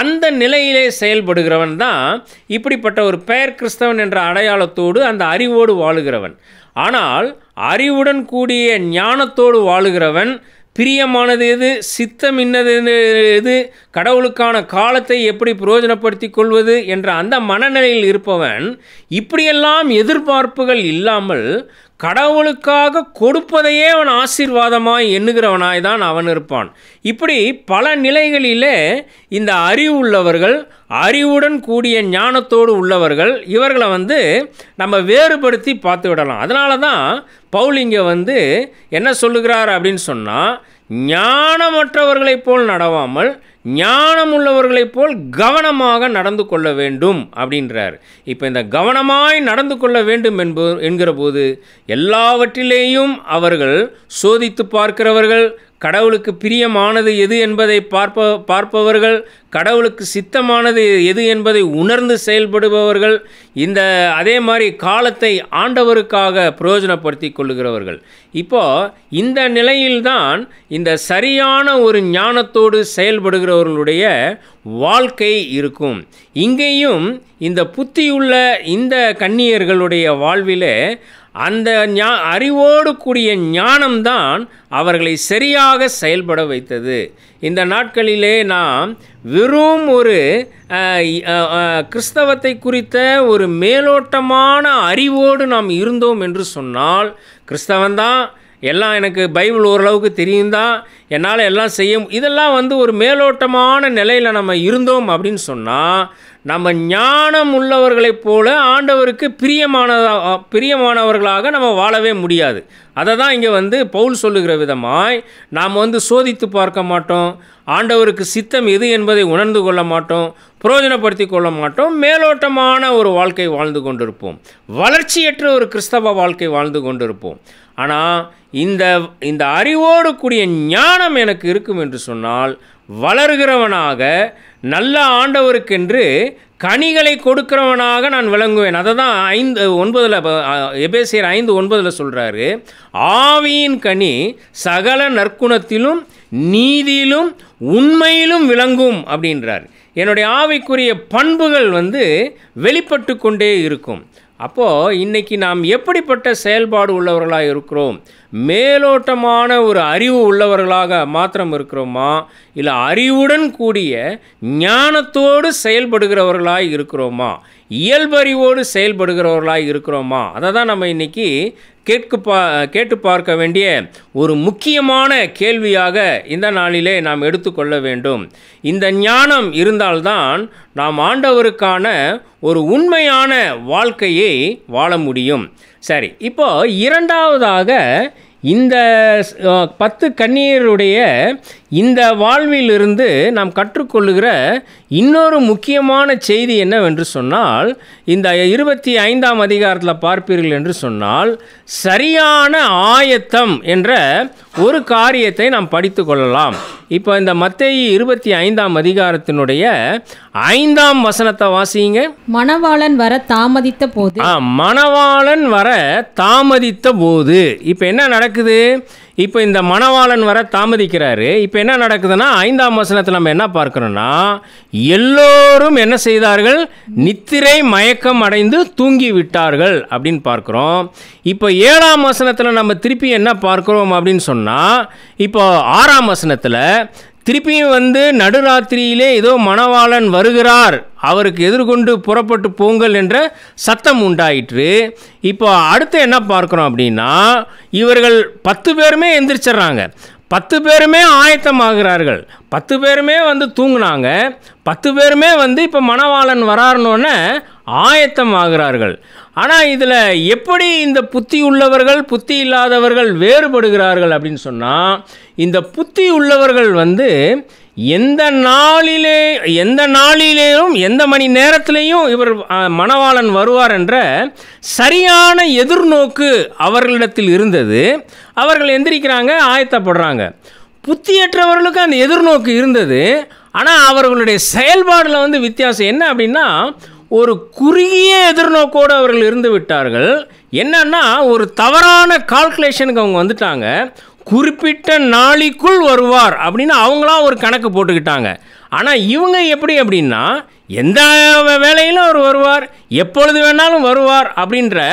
அந்த நிலையிலே செயல்படுகிறவன் தான் இப்படிப்பட்ட ஒரு பெயர் கிறிஸ்தவன் என்ற அடையாளத்தோடு அந்த அறிவோடு வாழுகிறவன். ஆனால் அறிவுடன் கூடிய ஞானத்தோடு வாழுகிறவன் பிரியமானது எது, சித்தம் இன்னது எது, கடவுளுக்கான காலத்தை எப்படி பிரயோஜனப்படுத்தி கொள்வது என்ற அந்த மனநிலையில் இருப்பவன் இப்படியெல்லாம் எதிர்பார்ப்புகள் இல்லாமல் கடவுளுக்காக கொடுப்பதையே அவன் ஆசீர்வாதமாய் எண்ணுகிறவனாய் தான் அவன் இருப்பான். இப்படி பல நிலைகளிலே இந்த அறிவு உள்ளவர்கள், அறிவுடன் கூடிய ஞானத்தோடு உள்ளவர்கள், இவர்களை வந்து நம்ம வேறுபடுத்தி பார்த்து விடலாம். அதனால தான் பவுல் இங்கே வந்து என்ன சொல்லுகிறார் அப்படின்னு சொன்னால், ஞானமற்றவர்களைப் போல் நடவாமல் ஞானம் உள்ளவர்களைப் போல் கவனமாக நடந்து கொள்ள வேண்டும் அப்படின்றார். இப்போ இந்த கவனமாய் நடந்து கொள்ள வேண்டும் என்கிற போது எல்லாவற்றிலேயும் அவர்கள் சோதித்து பார்க்கிறவர்கள், கடவுளுக்கு பிரியமானது எது என்பதை பார்ப்பவர்கள், கடவுளுக்கு சித்தமானது எது என்பதை உணர்ந்து செயல்படுபவர்கள், அதே மாதிரி காலத்தை ஆண்டவருக்காக பிரயோஜனப்படுத்தி கொள்ளுகிறவர்கள். இப்போது இந்த நிலையில்தான் இந்த சரியான ஒரு ஞானத்தோடு செயல்படுகிறவர்களுடைய வாழ்க்கை இருக்கும். இங்கேயும் இந்த புத்தியுள்ள இந்த கன்னியர்களுடைய வாழ்விலே அந்த அறிவோடு கூடிய ஞானம்தான் அவர்களை சரியாக செயல்பட வைத்தது. இந்த நாட்களிலே நாம் வெறும் ஒரு கிறிஸ்தவத்தை குறித்த ஒரு மேலோட்டமான அறிவோடு நாம் இருந்தோம் என்று சொன்னால், கிறிஸ்தவன்தான், எல்லாம் எனக்கு பைபிள் ஓரளவுக்கு தெரியும் தான், என்னால் எல்லாம் செய்ய, இதெல்லாம் ஒரு மேலோட்டமான நிலையில் நம்ம இருந்தோம் அப்படின்னு சொன்னால், நம்ம ஞானம் உள்ளவர்களைப் போல ஆண்டவருக்கு பிரியமானவர்களாக நம்ம வாழவே முடியாது. அதை தான் இங்கே பவுல் சொல்லுகிற விதமாய் நாம் சோதித்து பார்க்க மாட்டோம், ஆண்டவருக்கு சித்தம் எது என்பதை உணர்ந்து கொள்ள மாட்டோம், பிரயோஜனப்படுத்தி கொள்ள மாட்டோம், மேலோட்டமான ஒரு வாழ்க்கை வாழ்ந்து கொண்டிருப்போம், வளர்ச்சியற்ற ஒரு கிறிஸ்தவ வாழ்க்கை வாழ்ந்து கொண்டிருப்போம். ஆனால் இந்த அறிவோடு கூடிய ஞானம் எனக்கு இருக்கும் என்று சொன்னால், வளர்கிறவனாக நல்ல ஆண்டவருக்கென்று கனிகளை கொடுக்கிறவனாக நான் விளங்குவேன். அதை தான் 5:9 எபேசியர் 5:9 சொல்கிறாரு, ஆவியின் கனி சகல நற்குணத்திலும் நீதியிலும் உண்மையிலும் விளங்கும் அப்படின்றார். என்னுடைய ஆவிக்குரிய பண்புகள் வெளிப்பட்டு கொண்டே இருக்கும். அப்போது இன்றைக்கி நாம் எப்படிப்பட்ட செயல்பாடு உள்ளவர்களாக இருக்கிறோம்? மேலோட்டமான ஒரு அறிவு உள்ளவர்களாக மாத்திரம் இருக்கிறோமா, இல்லை அறிவுடன் கூடிய ஞானத்தோடு செயல்படுகிறவர்களாக இருக்கிறோமா, இயல்பறிவோடு செயல்படுகிறவர்களாக இருக்கிறோமா? அதை தான் நம்ம இன்றைக்கி கேட்டு பார்க்க வேண்டிய ஒரு முக்கியமான கேள்வியாக இந்த நாளிலே நாம் எடுத்துக்கொள்ள வேண்டும். இந்த ஞானம் இருந்தால்தான் நாம் ஆண்டவருக்கான ஒரு உண்மையான வாழ்க்கையை வாழ முடியும். சரி, இப்போ இரண்டாவதாக இந்த 10 கன்னியருடைய இந்த வாழ்விலிருந்து நாம் கற்றுக்கொள்ளுகிற இன்னொரு முக்கியமான செய்தி என்னவென்று சொன்னால், இந்த 25ஆம் அதிகாரத்தில் பார்ப்பீர்கள் என்று சொன்னால், சரியான ஆயத்தம் என்ற ஒரு காரியத்தை நாம் படித்து கொள்ளலாம். இப்போ இந்த மத்தேயு 25ஆம் அதிகாரத்தினுடைய 5ஆம் வசனத்தை வாசிங்க. மணவாளன் வர தாமதித்த போது. மணவாளன் வர தாமதித்த போது. இப்போ என்ன நடக்குது? இப்போ இந்த மணவாளன் வர தாமதிக்கிறாரு. இப்போ என்ன நடக்குதுன்னா, 5ஆம் வசனத்தில் நம்ம என்ன பார்க்குறோன்னா, எல்லோரும் என்ன செய்தார்கள்? நித்திரை மயக்கம் அடைந்து தூங்கி விட்டார்கள் அப்படின்னு பார்க்குறோம். இப்போ 7ஆம் வசனத்தில் நம்ம திருப்பி என்ன பார்க்குறோம் அப்படின்னு சொன்னால், இப்போ 6ஆம் வசனத்தில் திருப்பியும் நடுராத்திரியிலே ஏதோ மணவாளன் வருகிறார், அவருக்கு எதிர்கொண்டு புறப்பட்டு போங்கள் என்ற சத்தம் உண்டாயிற்று. இப்போ அடுத்து என்ன பார்க்குறோம் அப்படின்னா, இவர்கள் 10 பேருமே எந்திரிச்சிட்றாங்க, 10 பேருமே ஆயத்தமாகிறார்கள், 10 பேருமே தூங்குனாங்க, 10 பேருமே இப்போ மணவாளன் வராருன்னொன்னே ஆயத்தமாகிறார்கள். ஆனால் இதில் எப்படி இந்த புத்தி உள்ளவர்கள் புத்தி இல்லாதவர்கள் வேறுபடுகிறார்கள் அப்படின்னு சொன்னால், இந்த புத்தி உள்ளவர்கள் எந்த நாளிலேயும் எந்த மணி நேரத்திலையும் இவர் மணவாளன் வருவார் என்ற சரியான எதிர்நோக்கு அவர்களிடத்தில் இருந்தது. அவர்கள் எந்திரிக்கிறாங்க, ஆயத்தப்படுறாங்க. புத்தியற்றவர்களுக்கு அந்த எதிர்நோக்கு இருந்தது, ஆனால் அவர்களுடைய செயல்பாடில் வித்தியாசம் என்ன அப்படின்னா, ஒரு குறுகிய எதிர்நோக்கோடு அவர்கள் இருந்து விட்டார்கள். என்னன்னா, ஒரு தவறான கால்குலேஷனுக்கு அவங்க வந்துட்டாங்க. குறிப்பிட்ட நாளைக்குள் வருவார் அப்படின்னு அவங்களாம் ஒரு கணக்கு போட்டுக்கிட்டாங்க. ஆனால் இவங்க எப்படி அப்படின்னா, எந்த வேலையிலும் அவர் வருவார், எப்பொழுது வேணாலும் வருவார் அப்படின்ற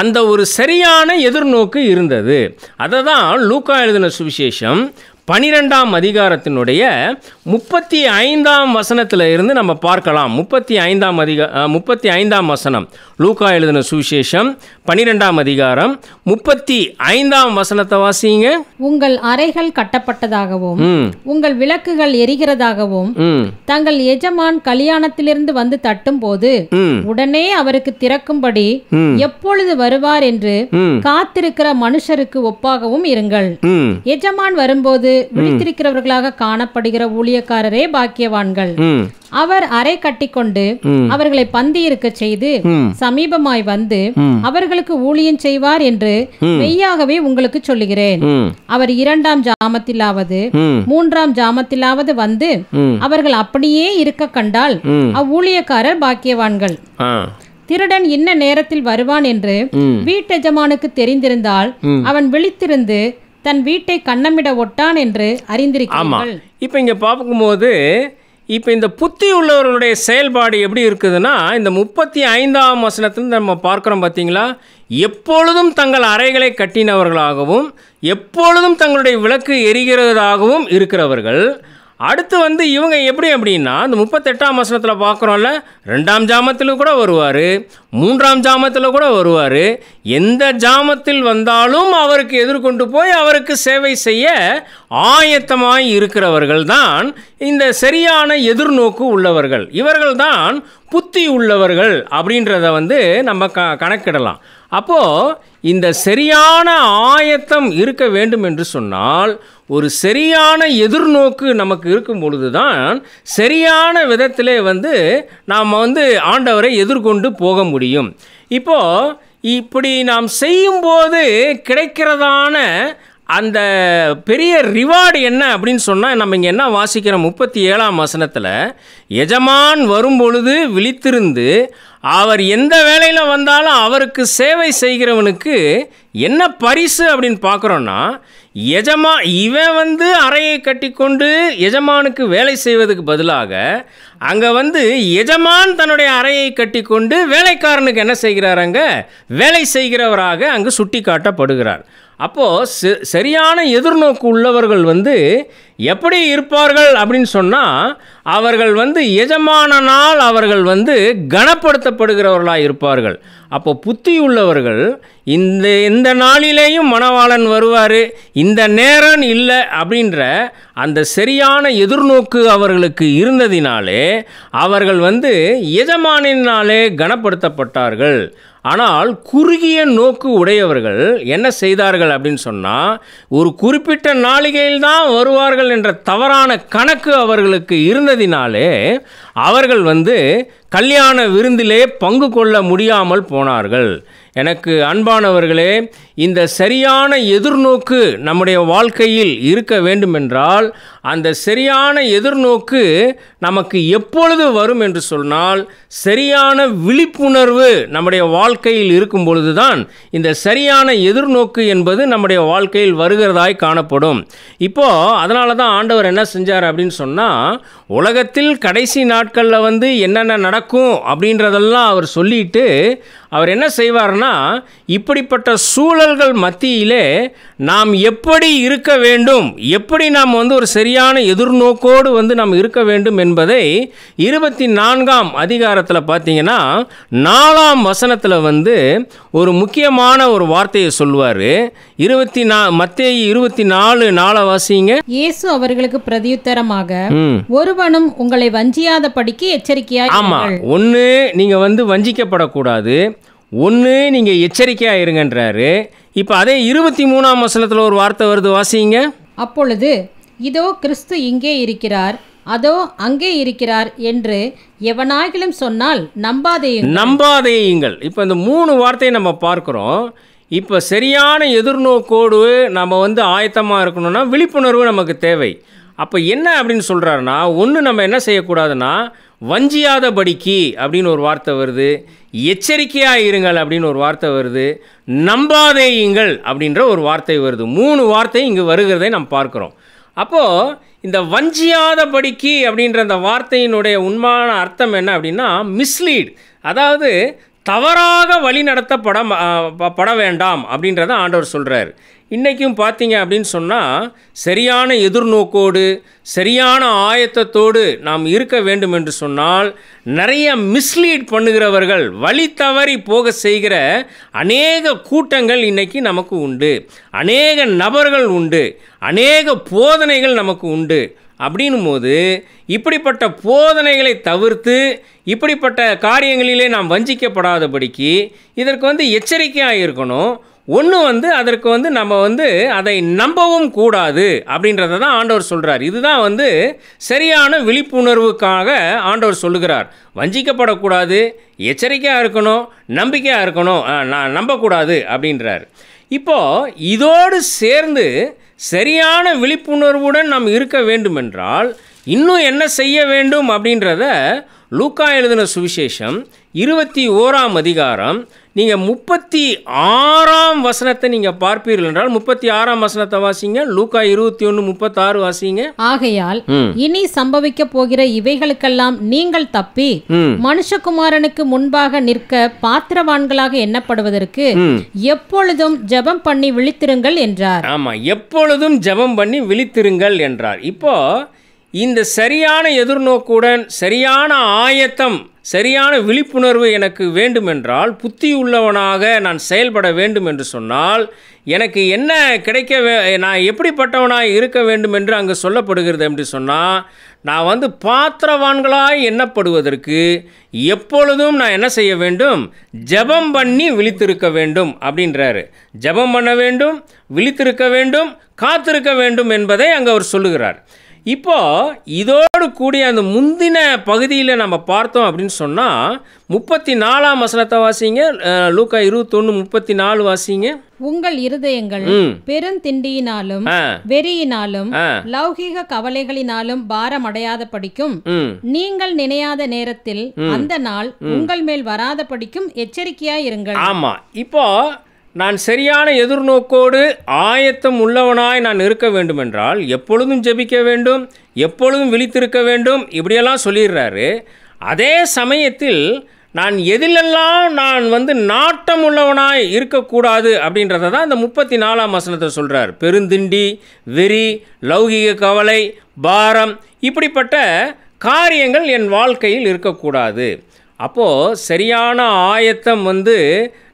அந்த ஒரு சரியான எதிர்நோக்கு இருந்தது. அதை தான் லூக்கா எழுதின சுவிசேஷம் 12ஆம் அதிகாரத்தினுடைய 35ஆம் வசனத்தில் இருந்து நம்ம பார்க்கலாம். 35ஆம் வசனம், லூக்கா எழுதின சுவிசேஷம் 12ஆம் அதிகாரம் 35ஆம் வசனத்தை வாசிங்க. உங்கள் அறைகள் கட்டப்பட்டதாகவும் உங்கள் விளக்குகள் எரிகிறதாகவும் தங்கள் எஜமான் கல்யாணத்திலிருந்து வந்து தட்டும் போது உடனே அவருக்கு திறக்கும்படி எப்பொழுது வருவார் என்று காத்திருக்கிற மனுஷருக்கு ஒப்பாகவும் இருங்கள். எஜமான் வரும்போது விழித்திருக்கிறவர்களாக காணப்படுகிற ஊழியக்காரரே பாக்கியவான்கள். அவர் அறை கட்டிக்கொண்டு அவர்களை பந்தி இருக்க செய்து சமீபமாய் வந்து அவர்களுக்கு ஊழியம் செய்வார் என்று மெய்யாகவே உங்களுக்கு சொல்லுகிறேன். அவர் 2ஆம் ஜாமத்திலாவது 3ஆம் ஜாமத்திலாவது வந்து அவர்கள் அப்படியே இருக்க கண்டால் அவ்வூழியக்காரர் பாக்கியவான்கள். திருடன் இன்ன நேரத்தில் வருவான் என்று வீட்டெஜமானுக்கு தெரிந்திருந்தால் அவன் விழித்திருந்து தன் வீட்டை கண்ணமிட ஒட்டான் என்று அறிந்திருக்கிறார்கள். இப்போ இங்கே பார்க்கும்போது இப்போ இந்த புத்தி உள்ளவர்களுடைய செயல்பாடு எப்படி இருக்குதுன்னா, இந்த 35ஆம் வசனத்தில் நம்ம பார்க்குறோம் பார்த்தீங்களா, எப்பொழுதும் தங்கள் அறைகளை கட்டினவர்களாகவும் எப்பொழுதும் தங்களுடைய விளக்கு எரிகிறதாகவும் இருக்கிறவர்கள். அடுத்து இவங்க எப்படி அப்படின்னா, இந்த 38ஆம் வசனத்தில் பார்க்குறோம்ல, 2ஆம் ஜாமத்தில் கூட வருவார், 3ஆம் ஜாமத்தில் கூட வருவார். எந்த ஜாமத்தில் வந்தாலும் அவருக்கு எதிர்கொண்டு போய் அவருக்கு சேவை செய்ய ஆயத்தமாய் இருக்கிறவர்கள் தான் இந்த சரியான எதிர்நோக்கு உள்ளவர்கள். இவர்கள் தான் புத்தி உள்ளவர்கள் அப்படின்றத நம்ம கணக்கிடலாம். அப்போது இந்த சரியான ஆயத்தம் இருக்க வேண்டும் என்று சொன்னால், ஒரு சரியான எதிர்நோக்கு நமக்கு இருக்கும் பொழுது தான் சரியான விதத்திலே நாம் ஆண்டவரை எதிர்கொண்டு போக முடியும். இப்படி நாம் செய்யும்போது கிடைக்கிறதான அந்த பெரிய ரிவார்டு என்ன அப்படின்னு சொன்னால், நம்ம இங்கே என்ன வாசிக்கிறோம், 37ஆம் வசனத்தில், எஜமான் வரும்பொழுது விழித்திருந்து அவர் எந்த வேலையில் வந்தாலும் அவருக்கு சேவை செய்கிறவனுக்கு என்ன பரிசு அப்படின்னு பார்க்குறோன்னா, இவன் அறையை கட்டிக்கொண்டு எஜமானுக்கு வேலை செய்வதுக்கு பதிலாக அங்கே எஜமான் தன்னுடைய அறையை கட்டிக்கொண்டு வேலைக்காரனுக்கு என்ன செய்கிறார், அங்கே வேலை செய்கிறவராக அங்கு சுட்டி காட்டப்படுகிறார். அப்போது சரியான எதிர்நோக்கு உள்ளவர்கள் எப்படி இருப்பார்கள் அப்படின்னு சொன்னால், அவர்கள் எஜமானனால் அவர்கள் கனப்படுத்தப்படுகிறவர்களாக இருப்பார்கள். அப்போ புத்தி உள்ளவர்கள் இந்த நாளிலேயும் மணவாளன் வருவார், இந்த நேரம் இல்லை அப்படின்ற அந்த சரியான எதிர்நோக்கு அவர்களுக்கு இருந்ததினாலே அவர்கள் எஜமானினாலே கனப்படுத்தப்பட்டார்கள். ஆனால் குறுகிய நோக்கு உடையவர்கள் என்ன செய்தார்கள் அப்படின்னு சொன்னால், ஒரு குறிப்பிட்ட நாளிகையில் தான் வருவார்கள் என்ற தவறான கணக்கு அவர்களுக்கு இருந்ததினாலே அவர்கள் கல்யாண விருந்திலே பங்கு கொள்ள முடியாமல் போனார்கள். எனக்கு அன்பானவர்களே, இந்த சரியான எதிர்நோக்கு நம்முடைய வாழ்க்கையில் இருக்க வேண்டுமென்றால், அந்த சரியான எதிர்நோக்கு நமக்கு எப்பொழுது வரும் என்று சொன்னால், சரியான விழிப்புணர்வு நம்முடைய வாழ்க்கையில் இருக்கும் பொழுதுதான் இந்த சரியான எதிர்நோக்கு என்பது நம்முடைய வாழ்க்கையில் வருகிறதாய் காணப்படும். அதனால தான் ஆண்டவர் என்ன செஞ்சார் அப்படின்னு சொன்னால், உலகத்தில் கடைசி நாட்களில் என்னென்ன நடக்கும் அப்படின்றதெல்லாம் அவர் சொல்லிட்டு அவர் என்ன செய்வார்னா, இப்படிப்பட்ட சூழல்கள் மத்தியிலே நாம் எப்படி இருக்க வேண்டும், எப்படி நாம் ஒரு சரியான எதிர்நோக்கோடு நாம் இருக்க வேண்டும் என்பதை 24ஆம் அதிகாரத்தில் பார்த்தீங்கன்னா 4ஆம் வசனத்தில் ஒரு முக்கியமான ஒரு வார்த்தையை சொல்லுவார். மத்தேயு 24:4 வாசிங்க. இயேசு அவர்களுக்கு பிரதியுத்தரமாக, ஒருவனும் உங்களை வஞ்சியாதபடிக்கு எச்சரிக்கையாய். ஆமாம், ஒன்று நீங்கள் வஞ்சிக்கப்படக்கூடாது, ஒன்று நீங்கள் எச்சரிக்கையாக இருங்கன்றாரு. இப்போ அதே 23ஆம் வசனத்தில் ஒரு வார்த்தை வருது, வாசிங்க. அப்பொழுது இதோ கிறிஸ்து இங்கே இருக்கிறார், அதோ அங்கே இருக்கிறார் என்று எவனாகிலும் சொன்னால் நம்பாதேயுங்கள். இப்போ இந்த 3 வார்த்தையை நம்ம பார்க்குறோம். இப்போ சரியான எதிர்நோக்கோடு நம்ம ஆயத்தமாக இருக்கணும்னா விழிப்புணர்வு நமக்கு தேவை. அப்போ என்ன அப்படின்னு சொல்கிறாருன்னா, ஒன்று நம்ம என்ன செய்யக்கூடாதுன்னா, வஞ்சியாதபடிக்கு அப்படின்னு ஒரு வார்த்தை வருது, எச்சரிக்கையாக இருங்கள் அப்படின்னு ஒரு வார்த்தை வருது, நம்பாதேயுங்கள் அப்படின்ற ஒரு வார்த்தை வருது. 3 வார்த்தை இங்கு வருகிறதை நம்ம பார்க்குறோம். அப்போது இந்த வஞ்சியாதபடிக்கு அப்படின்ற அந்த வார்த்தையினுடைய உண்மையான அர்த்தம் என்ன அப்படின்னா, மிஸ்லீட், அதாவது தவறாக வழி நடத்தப்பட வேண்டாம் அப்படின்றத ஆண்டவர் சொல்கிறார். இன்றைக்கும் பார்த்தீங்க அப்படின்னு சொன்னால், சரியான எதிர்நோக்கோடு சரியான ஆயத்தத்தோடு நாம் இருக்க வேண்டும் என்று சொன்னால், நிறைய மிஸ்லீட் பண்ணுகிறவர்கள், வழி தவறி போக செய்கிற அநேக கூட்டங்கள் இன்றைக்கி நமக்கு உண்டு, அநேக நபர்கள் உண்டு, அநேக போதனைகள் நமக்கு உண்டு. அப்படின்னும் போது இப்படிப்பட்ட போதனைகளை தவிர்த்து இப்படிப்பட்ட காரியங்களிலே நாம் வஞ்சிக்கப்படாதபடிக்கு இதற்கு எச்சரிக்கையாக இருக்கணும். ஒன்று அதற்கு நம்ம அதை நம்பவும் கூடாது அப்படின்றத தான் ஆண்டவர் சொல்கிறார். இதுதான் சரியான விழிப்புணர்வுக்காக ஆண்டவர் சொல்லுகிறார். வஞ்சிக்கப்படக்கூடாது, எச்சரிக்கையாக இருக்கணும், நம்பிக்கையாக இருக்கணும், நம்பக்கூடாது அப்படின்றார். இப்போது இதோடு சேர்ந்து சரியான விழிப்புணர்வுடன் நாம் இருக்க வேண்டுமென்றால் இன்னும் என்ன செய்ய வேண்டும் அப்படின்றத லூக்கா எழுதின சுவிசேஷம் 21ஆம் அதிகாரம் நீங்கள் 36ஆம் வசனத்தை நீங்கள் பார்ப்பீர்கள் என்றால் 36ஆம் வசனத்தை வாசிங்க. லூக்கா 21:36 வாசிங்க. ஆகையால் இனி சம்பவிக்க போகிற இவைகளுக்கெல்லாம் நீங்கள் தப்பி மனுஷகுமாரனுக்கு முன்பாக நிற்க பாத்திரவான்களாக எண்ணப்படுவதற்கு எப்பொழுதும் ஜெபம் பண்ணி விழித்திருங்கள் என்றார். ஆமா, எப்பொழுதும் ஜெபம் பண்ணி விழித்திருங்கள் என்றார். இப்போ இந்த சரியான எதிர்நோக்குடன் சரியான ஆயத்தம், சரியான விழிப்புணர்வு எனக்கு வேண்டுமென்றால், புத்தி உள்ளவனாக நான் செயல்பட வேண்டும் என்று சொன்னால், எனக்கு என்ன நான் எப்படிப்பட்டவனாக இருக்க வேண்டும் என்று அங்கு சொல்லப்படுகிறது என்று சொன்னால், நான் பாத்திரவான்களாய் எண்ணப்படுவதற்கு எப்பொழுதும் நான் என்ன செய்ய வேண்டும்? ஜெபம் பண்ணி விழித்திருக்க வேண்டும் அப்படின்றாரு. ஜெபம் பண்ண வேண்டும், விழித்திருக்க வேண்டும், காத்திருக்க வேண்டும் என்பதை அங்கே அவர் சொல்லுகிறார். இப்போ இதோடு கூடிய அந்த முந்தின பகுதியில் நம்ம பார்த்தோம் அப்படின்னு சொன்னால் 34ஆம் வசனத்தை வாசிங்க. லூக்கா 21:34 வாசிங்க. உங்கள் இருதயங்கள் பெருந்திண்டியினாலும் வெறியினாலும் லௌகீக கவலைகளினாலும் பாரம் அடையாத படிக்கும் நீங்கள் நினையாத நேரத்தில் அந்த நாள் உங்கள் மேல் வராத படிக்கும் எச்சரிக்கையாய் இருங்கள். ஆமா, இப்போ நான் சரியான எதிர்நோக்கோடு ஆயத்தம் உள்ளவனாய் நான் இருக்க வேண்டும் என்றால் எப்பொழுதும் ஜெபிக்க வேண்டும், எப்பொழுதும் விழித்திருக்க வேண்டும், இப்படியெல்லாம் சொல்லிடுறாரு. அதே சமயத்தில் நான் எதிலெல்லாம் நான் நாட்டம் உள்ளவனாய் இருக்கக்கூடாது அப்படின்றத தான் இந்த 34ஆம் வசனத்தை சொல்கிறார். பெருந்திண்டி, வெறி, லௌகிக கவலை, பாரம், இப்படிப்பட்ட காரியங்கள் என் வாழ்க்கையில் இருக்கக்கூடாது. அப்போது சரியான ஆயத்தம்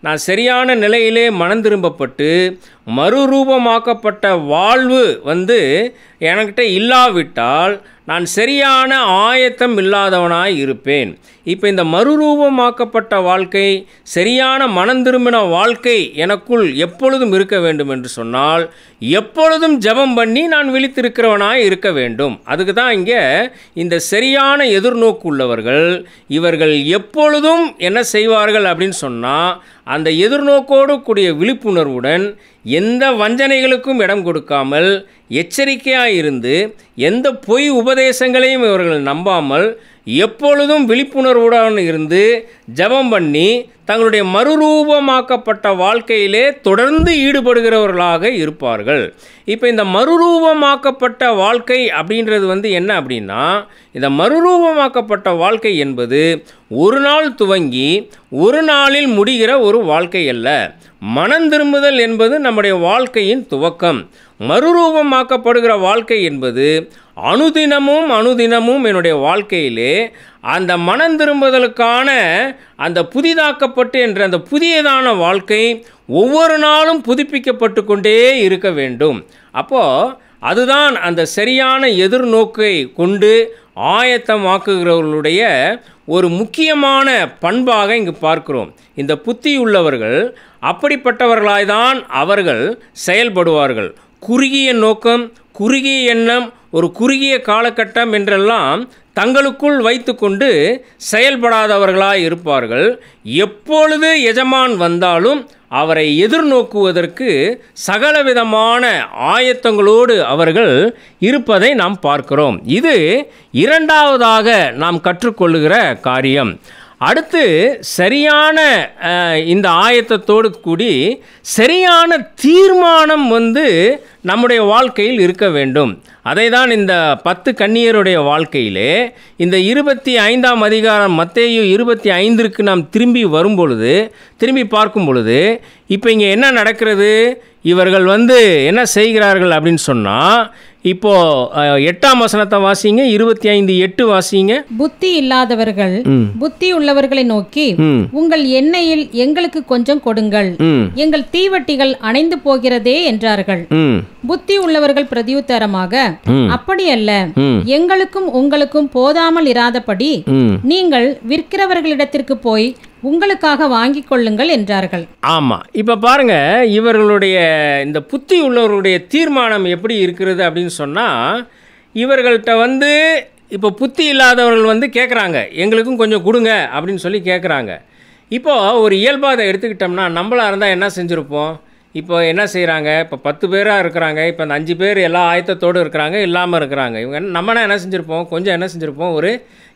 நான் சரியான நிலையிலே மனம் திரும்பப்பட்டு மறுரூபமாக்கப்பட்ட வாழ்வு என்கிட்ட இல்லாவிட்டால் நான் சரியான ஆயத்தம் இல்லாதவனாய் இருப்பேன். இப்போ இந்த மறுரூபமாக்கப்பட்ட வாழ்க்கை, சரியான மனம் திரும்பின வாழ்க்கை எனக்குள் எப்பொழுதும் இருக்க வேண்டும் என்று சொன்னால் எப்பொழுதும் ஜெபம் பண்ணி நான் விழித்திருக்கிறவனாய் இருக்க வேண்டும். அதுக்கு தான் இங்கே இந்த சரியான எதிர்நோக்கு உள்ளவர்கள் இவர்கள் எப்பொழுதும் என்ன செய்வார்கள் அப்படின்னு சொன்னால், அந்த எதிர்நோக்கோடு கூடிய விழிப்புணர்வுடன் எந்த வஞ்சனைகளுக்கும் இடம் கொடுக்காமல் எச்சரிக்கையாக இருந்து எந்த பொய் உபதேசங்களையும் இவர்கள் நம்பாமல் எப்பொழுதும் விழிப்புணர்வுடன் இருந்து ஜெபம் பண்ணி தங்களுடைய மறுரூபமாக்கப்பட்ட வாழ்க்கையிலே தொடர்ந்து ஈடுபடுகிறவர்களாக இருப்பார்கள். இப்போ இந்த மறுரூபமாக்கப்பட்ட வாழ்க்கை அப்படின்றது என்ன அப்படின்னா, இந்த மறுரூபமாக்கப்பட்ட வாழ்க்கை என்பது ஒரு நாள் துவங்கி ஒரு நாளில் முடிகிற ஒரு வாழ்க்கை அல்ல. மனம் திரும்புதல் என்பது நம்முடைய வாழ்க்கையின் துவக்கம். மறுரூபமாக்கப்படுகிற வாழ்க்கை என்பது அனுதினமும் என்னுடைய வாழ்க்கையிலே அந்த மனம் திரும்புதலுக்கான அந்த புதிதாக்கப்பட்டு என்ற அந்த புதியதான வாழ்க்கை ஒவ்வொரு நாளும் புதுப்பிக்கப்பட்டு கொண்டே இருக்க வேண்டும். அப்போது அதுதான் அந்த சரியான எதிர்நோக்கை கொண்டு ஆயத்தமாக்குகிறவர்களுடைய ஒரு முக்கியமான பண்பாக இங்கு பார்க்கிறோம். இந்த புத்தி உள்ளவர்கள் அப்படிப்பட்டவர்களாய்தான் அவர்கள் செயல்படுவார்கள். குறுகிய நோக்கம், குறுகிய எண்ணம், ஒரு குறுகிய காலகட்டம் என்றெல்லாம் தங்களுக்குள் வைத்துக்கொண்டு செயல்படாதவர்களாய் இருப்பார்கள். எப்பொழுது எஜமான் வந்தாலும் அவரை எதிர்நோக்குவதற்கு சகலவிதமான ஆயத்தங்களோடு அவர்கள் இருப்பதை நாம் பார்க்கிறோம். இது இரண்டாவதாக நாம் கற்றுக்கொள்ளுகிற காரியம். அடுத்து சரியான இந்த ஆயத்தத்தோடு கூடி சரியான தீர்மானம் நம்முடைய வாழ்க்கையில் இருக்க வேண்டும். அதை தான் இந்த 10 கன்னியருடைய வாழ்க்கையிலே இந்த 25ஆம் அதிகாரம் மத்தேயு 25ற்கு நாம் திரும்பி பார்க்கும் பொழுது இப்போ இங்கே என்ன நடக்கிறது? இவர்கள் என்ன செய்கிறார்கள் அப்படின்னு சொன்னால், இப்போ 8ஆம் வசனத்தை வாசிங்க. 25:8 வாசிங்க. புத்தி இல்லாதவர்கள் புத்தி உள்ளவர்களை நோக்கி, உங்கள் எண்ணெயில் எங்களுக்கு கொஞ்சம் கொடுங்கள், எங்கள் தீவட்டிகள் அணைந்து போகிறதே என்றார்கள். புத்தி உள்ளவர்கள் பிரதியுத்தரமாக, அப்படியல்ல, எங்களுக்கும் உங்களுக்கும் போதாமல் இராதபடி நீங்கள் விற்கிறவர்களிடத்திற்கு போய் உங்களுக்காக வாங்கிக் கொள்ளுங்கள் என்றார்கள். ஆமாம், இப்போ பாருங்க, இவர்களுடைய இந்த புத்தி உள்ளவர்களுடைய தீர்மானம் எப்படி இருக்கிறது அப்படின்னு சொன்னால், இவர்கள்ட்ட இப்போ புத்தி இல்லாதவர்கள் கேட்குறாங்க, எங்களுக்கும் கொஞ்சம் கொடுங்க அப்படின்னு சொல்லி கேட்குறாங்க. இப்போது ஒரு இயல்பாக எடுத்துக்கிட்டோம்னா நம்மளாக இருந்தால் என்ன செஞ்சுருப்போம்? இப்போ என்ன செய்கிறாங்க? இப்போ 10 பேராக இருக்கிறாங்க, இப்போ அந்த 5 பேர் எல்லா ஆயத்தத்தோடு இருக்கிறாங்க, இல்லாமல் இருக்கிறாங்க. இவங்க நம்மனா என்ன செஞ்சுருப்போம்? கொஞ்சம் என்ன செஞ்சுருப்போம்? ஒரு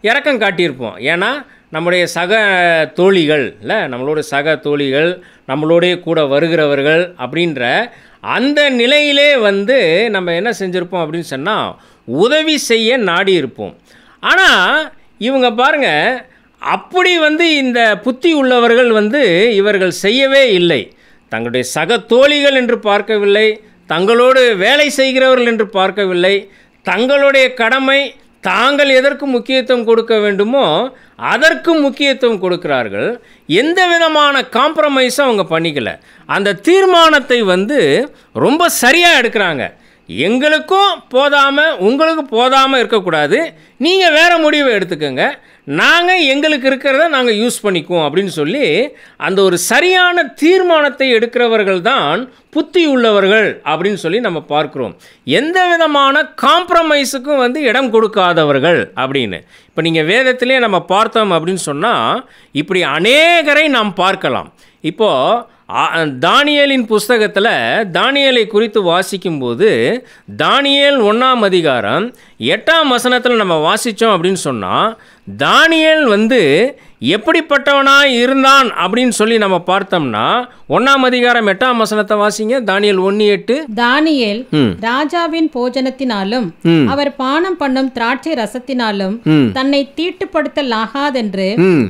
இறக்கம் காட்டியிருப்போம். ஏன்னா நம்முடைய சக தோழிகள் இல்லை, நம்மளோட சக தோழிகள், நம்மளோடைய கூட வருகிறவர்கள் அப்படின்ற அந்த நிலையிலே வந்து நம்ம என்ன செஞ்சுருப்போம் அப்படின்னு சொன்னால் உதவி செய்ய நாடி இருப்போம். ஆனால் இவங்க பாருங்கள், அப்படி வந்து இந்த புத்தி உள்ளவர்கள் வந்து இவர்கள் செய்யவே இல்லை. தங்களுடைய சக தோழிகள் என்று பார்க்கவில்லை, தங்களோடு வேலை செய்கிறவர்கள் என்று பார்க்கவில்லை, தங்களுடைய கடமை தாங்கள் எதற்கு முக்கியத்துவம் கொடுக்க வேண்டுமோ அதற்கு முக்கியத்துவம் கொடுக்கிறார்கள். எந்த விதமான காம்ப்ரமைஸும் அவங்க பண்ணிக்கல. அந்த தீர்மானத்தை வந்து ரொம்ப சரியாக எடுக்கிறாங்க. எங்களுக்கும் போதாமல் உங்களுக்கு போதாமல் இருக்கக்கூடாது, நீங்கள் வேறு முடிவை எடுத்துக்கோங்க, நாங்கள் எங்களுக்கு இருக்கிறத நாங்கள் யூஸ் பண்ணிக்குவோம் அப்படின்னு சொல்லி அந்த ஒரு சரியான தீர்மானத்தை எடுக்கிறவர்கள் தான் புத்தி உள்ளவர்கள் அப்படின்னு சொல்லி நம்ம பார்க்குறோம். எந்த விதமான காம்ப்ரமைஸுக்கும் வந்து இடம் கொடுக்காதவர்கள் அப்படின்னு. இப்போ நீங்கள் வேதத்திலே நம்ம பார்த்தோம் அப்படின்னு சொன்னால் இப்படி அநேகரை நாம் பார்க்கலாம். இப்போது தானியேலின் புஸ்தகத்தில் தானியேலை குறித்து வாசிக்கும்போது தானியேல் 1ஆம் அதிகாரம் 8ஆம் வசனத்தில் நம்ம வாசித்தோம் அப்படின்னு சொன்னால் தானியேல் வந்து எப்படிப்பட்டவனாக இருந்தான் அப்படின்னு சொல்லி நம்ம பார்த்தோம்னா 1ஆம் அதிகாரம் 8ஆம் வசனத்தை வாசிங்க. தானியேல் 1:8. தானியேல் ராஜாவின் போஜனத்தினாலும் அவர் பானம் பண்ணும் திராட்சை ரசத்தினாலும் தன்னை தீட்டுப்படுத்தலாகாதென்று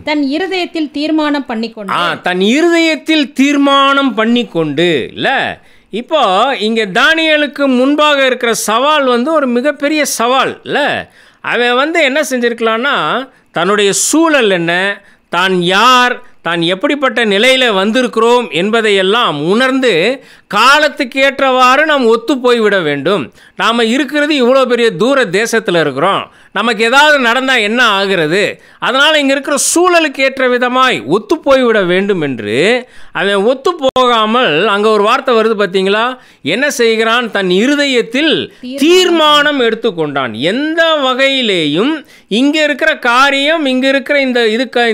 தன் இருதயத்தில் தீர்மானம் பண்ணிக்கொண்டு தன் இருதயத்தில் தீர்மானம் பண்ணிக்கொண்டு இல்ல. இப்போ இங்கே தானியேலுக்கு முன்பாக இருக்கிற சவால் வந்து ஒரு மிகப்பெரிய சவால் இல்லை. அவன் வந்து என்ன செஞ்சிருக்கலான்னா தன்னுடைய சூழல் என்ன, தான் யார், தான் எப்படிப்பட்ட நிலையில் வந்திருக்கிறோம் என்பதையெல்லாம் உணர்ந்து காலத்துக்கு ஏற்றவாறு நாம் ஒத்து போய்விட வேண்டும். நாம் இருக்கிறது இவ்வளோ பெரிய தூர தேசத்தில் இருக்கிறோம், நமக்கு ஏதாவது நடந்தால் என்ன ஆகிறது, அதனால் இங்கே இருக்கிற சூழலுக்கு ஏற்ற விதமாய் ஒத்து போய்விட வேண்டும் என்று அவன் ஒத்து போகாமல் அங்கே ஒரு வார்த்தை வருது பார்த்தீங்களா, என்ன செய்கிறான், தன் இருதயத்தில் தீர்மானம் எடுத்துக்கொண்டான். எந்த வகையிலேயும் இங்கே இருக்கிற காரியம், இங்கே இருக்கிற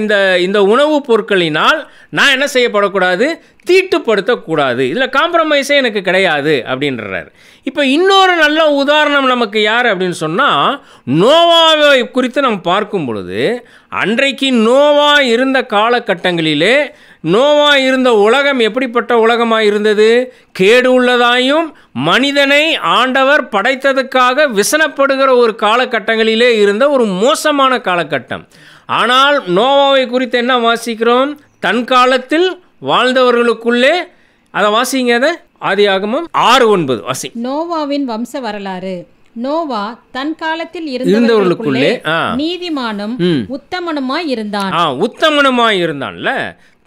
இந்த உணவுப் பொருட்களினால் நான் என்ன செய்யப்படக்கூடாது, தீட்டுப்படுத்தக்கூடாது, இதில் காம்ப்ரமைஸே எனக்கு கிடையாது அப்படின்றார். இப்போ இன்னொரு நல்ல உதாரணம் நமக்கு யார் அப்படின்னு சொன்னால் நோவாவை குறித்து நம்ம பார்க்கும் பொழுது அன்றைக்கு நோவா இருந்த காலகட்டங்களிலே நோவா இருந்த உலகம் எப்படிப்பட்ட உலகமாக இருந்தது, கேடு உள்ளதாயும் மனிதனை ஆண்டவர் படைத்ததுக்காக விசனப்படுகிற ஒரு காலகட்டங்களிலே இருந்த ஒரு மோசமான காலகட்டம். ஆனால் நோவாவை குறித்து என்ன வாசிக்கிறோம், தன் காலத்தில் வாழ்ந்தவர்களுக்குள்ளே, அதை வாசிங்க, அதை ஆதியாகமம் 6:9 வாசி. நோவாவின் வம்ச வரலாறு. நோவா தன் காலத்தில் இருந்தவர்களுக்குள்ளே நீதிமானும் உத்தமனுமாய் இருந்தான். உத்தமனுமாய் இருந்தான்ல.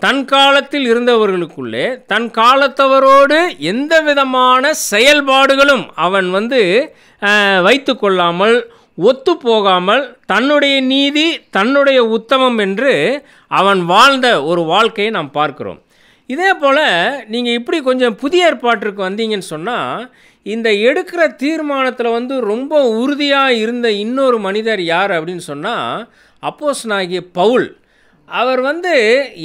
தன் காலத்தில் இருந்தவர்களுக்குள்ளே தன் காலத்தவரோடு எந்த விதமான செயல்பாடுகளும் அவன் வந்து வைத்து கொள்ளாமல், ஒத்து போகாமல், தன்னுடைய நீதி தன்னுடைய உத்தமம் என்று அவன் வாழ்ந்த ஒரு வாழ்க்கையை நாம் பார்க்கிறோம். இதே போல் நீங்கள் இப்படி கொஞ்சம் புதிய ஏற்பாட்டிற்கு வந்தீங்கன்னு சொன்னால் இந்த எடுக்கிற தீர்மானத்தில் வந்து ரொம்ப உறுதியாக இருந்த இன்னொரு மனிதர் யார் அப்படின்னு சொன்னால் அப்போஸ்தலனாகிய பவுல். அவர் வந்து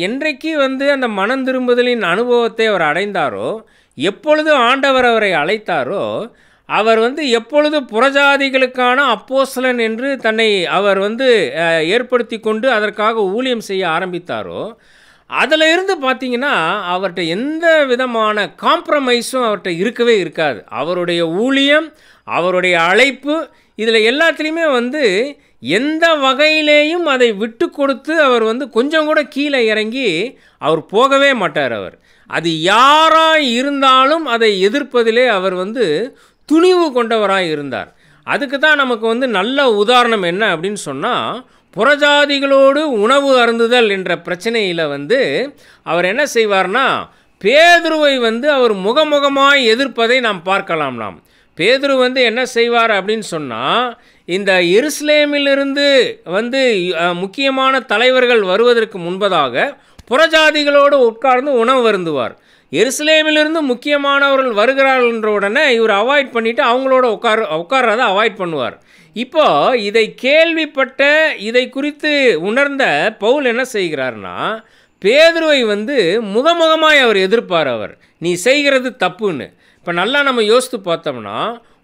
என்றைக்கு வந்து அந்த மனம் திரும்புதலின் அனுபவத்தை அவர் அடைந்தாரோ, எப்பொழுது ஆண்டவர் அவரை அழைத்தாரோ, அவர் வந்து எப்பொழுது புறஜாதிகளுக்கான அப்போஸ்தலன் என்று தன்னை அவர் வந்து ஏற்படுத்தி கொண்டு அதற்காக ஊழியம் செய்ய ஆரம்பித்தாரோ, அதில் இருந்து பார்த்தீங்கன்னா அவர்கிட்ட எந்த விதமான காம்ப்ரமைஸும் அவர்கிட்ட இருக்கவே இருக்காது. அவருடைய ஊழியம், அவருடைய அழைப்பு, இதில் எல்லாத்துலேயுமே வந்து எந்த வகையிலேயும் அதை விட்டு கொடுத்து அவர் வந்து கொஞ்சம் கூட கீழே இறங்கி அவர் போகவே மாட்டார். அவர் அது யாராக இருந்தாலும் அதை எதிர்ப்பதிலே அவர் வந்து துணிவு கொண்டவராக இருந்தார். அதுக்கு தான் நமக்கு வந்து நல்ல உதாரணம் என்ன அப்படின்னு சொன்னால், புறஜாதிகளோடு உணவு அருந்துதல் என்ற பிரச்சனையில் வந்து அவர் என்ன செய்வார்னா பேதுருவை வந்து அவர் முகமுகமாய் எதிர்ப்பதை நாம் பார்க்கலாம். பேதுரு வந்து என்ன செய்வார் அப்படின்னு சொன்னால், இந்த எருசலேமிலிருந்து வந்து முக்கியமான தலைவர்கள் வருவதற்கு முன்பதாக புறஜாதிகளோடு உட்கார்ந்து உணவு அருந்துவார். எருசலேமிலிருந்து முக்கியமானவர்கள் வருகிறார்கள் என்ற உடனே இவர் அவாய்ட் பண்ணிவிட்டு அவங்களோட உட்கார்றதை அவாய்ட் பண்ணுவார். இப்போது இதை கேள்விப்பட்ட, இதை குறித்து உணர்ந்த பவுல் என்ன செய்கிறார்னா பேதுருவை வந்து முகமுகமாய் அவர் எதிர்ப்பார். அவர் நீ செய்கிறது தப்புன்னு. இப்போ நல்லா நம்ம யோசித்து பார்த்தோம்னா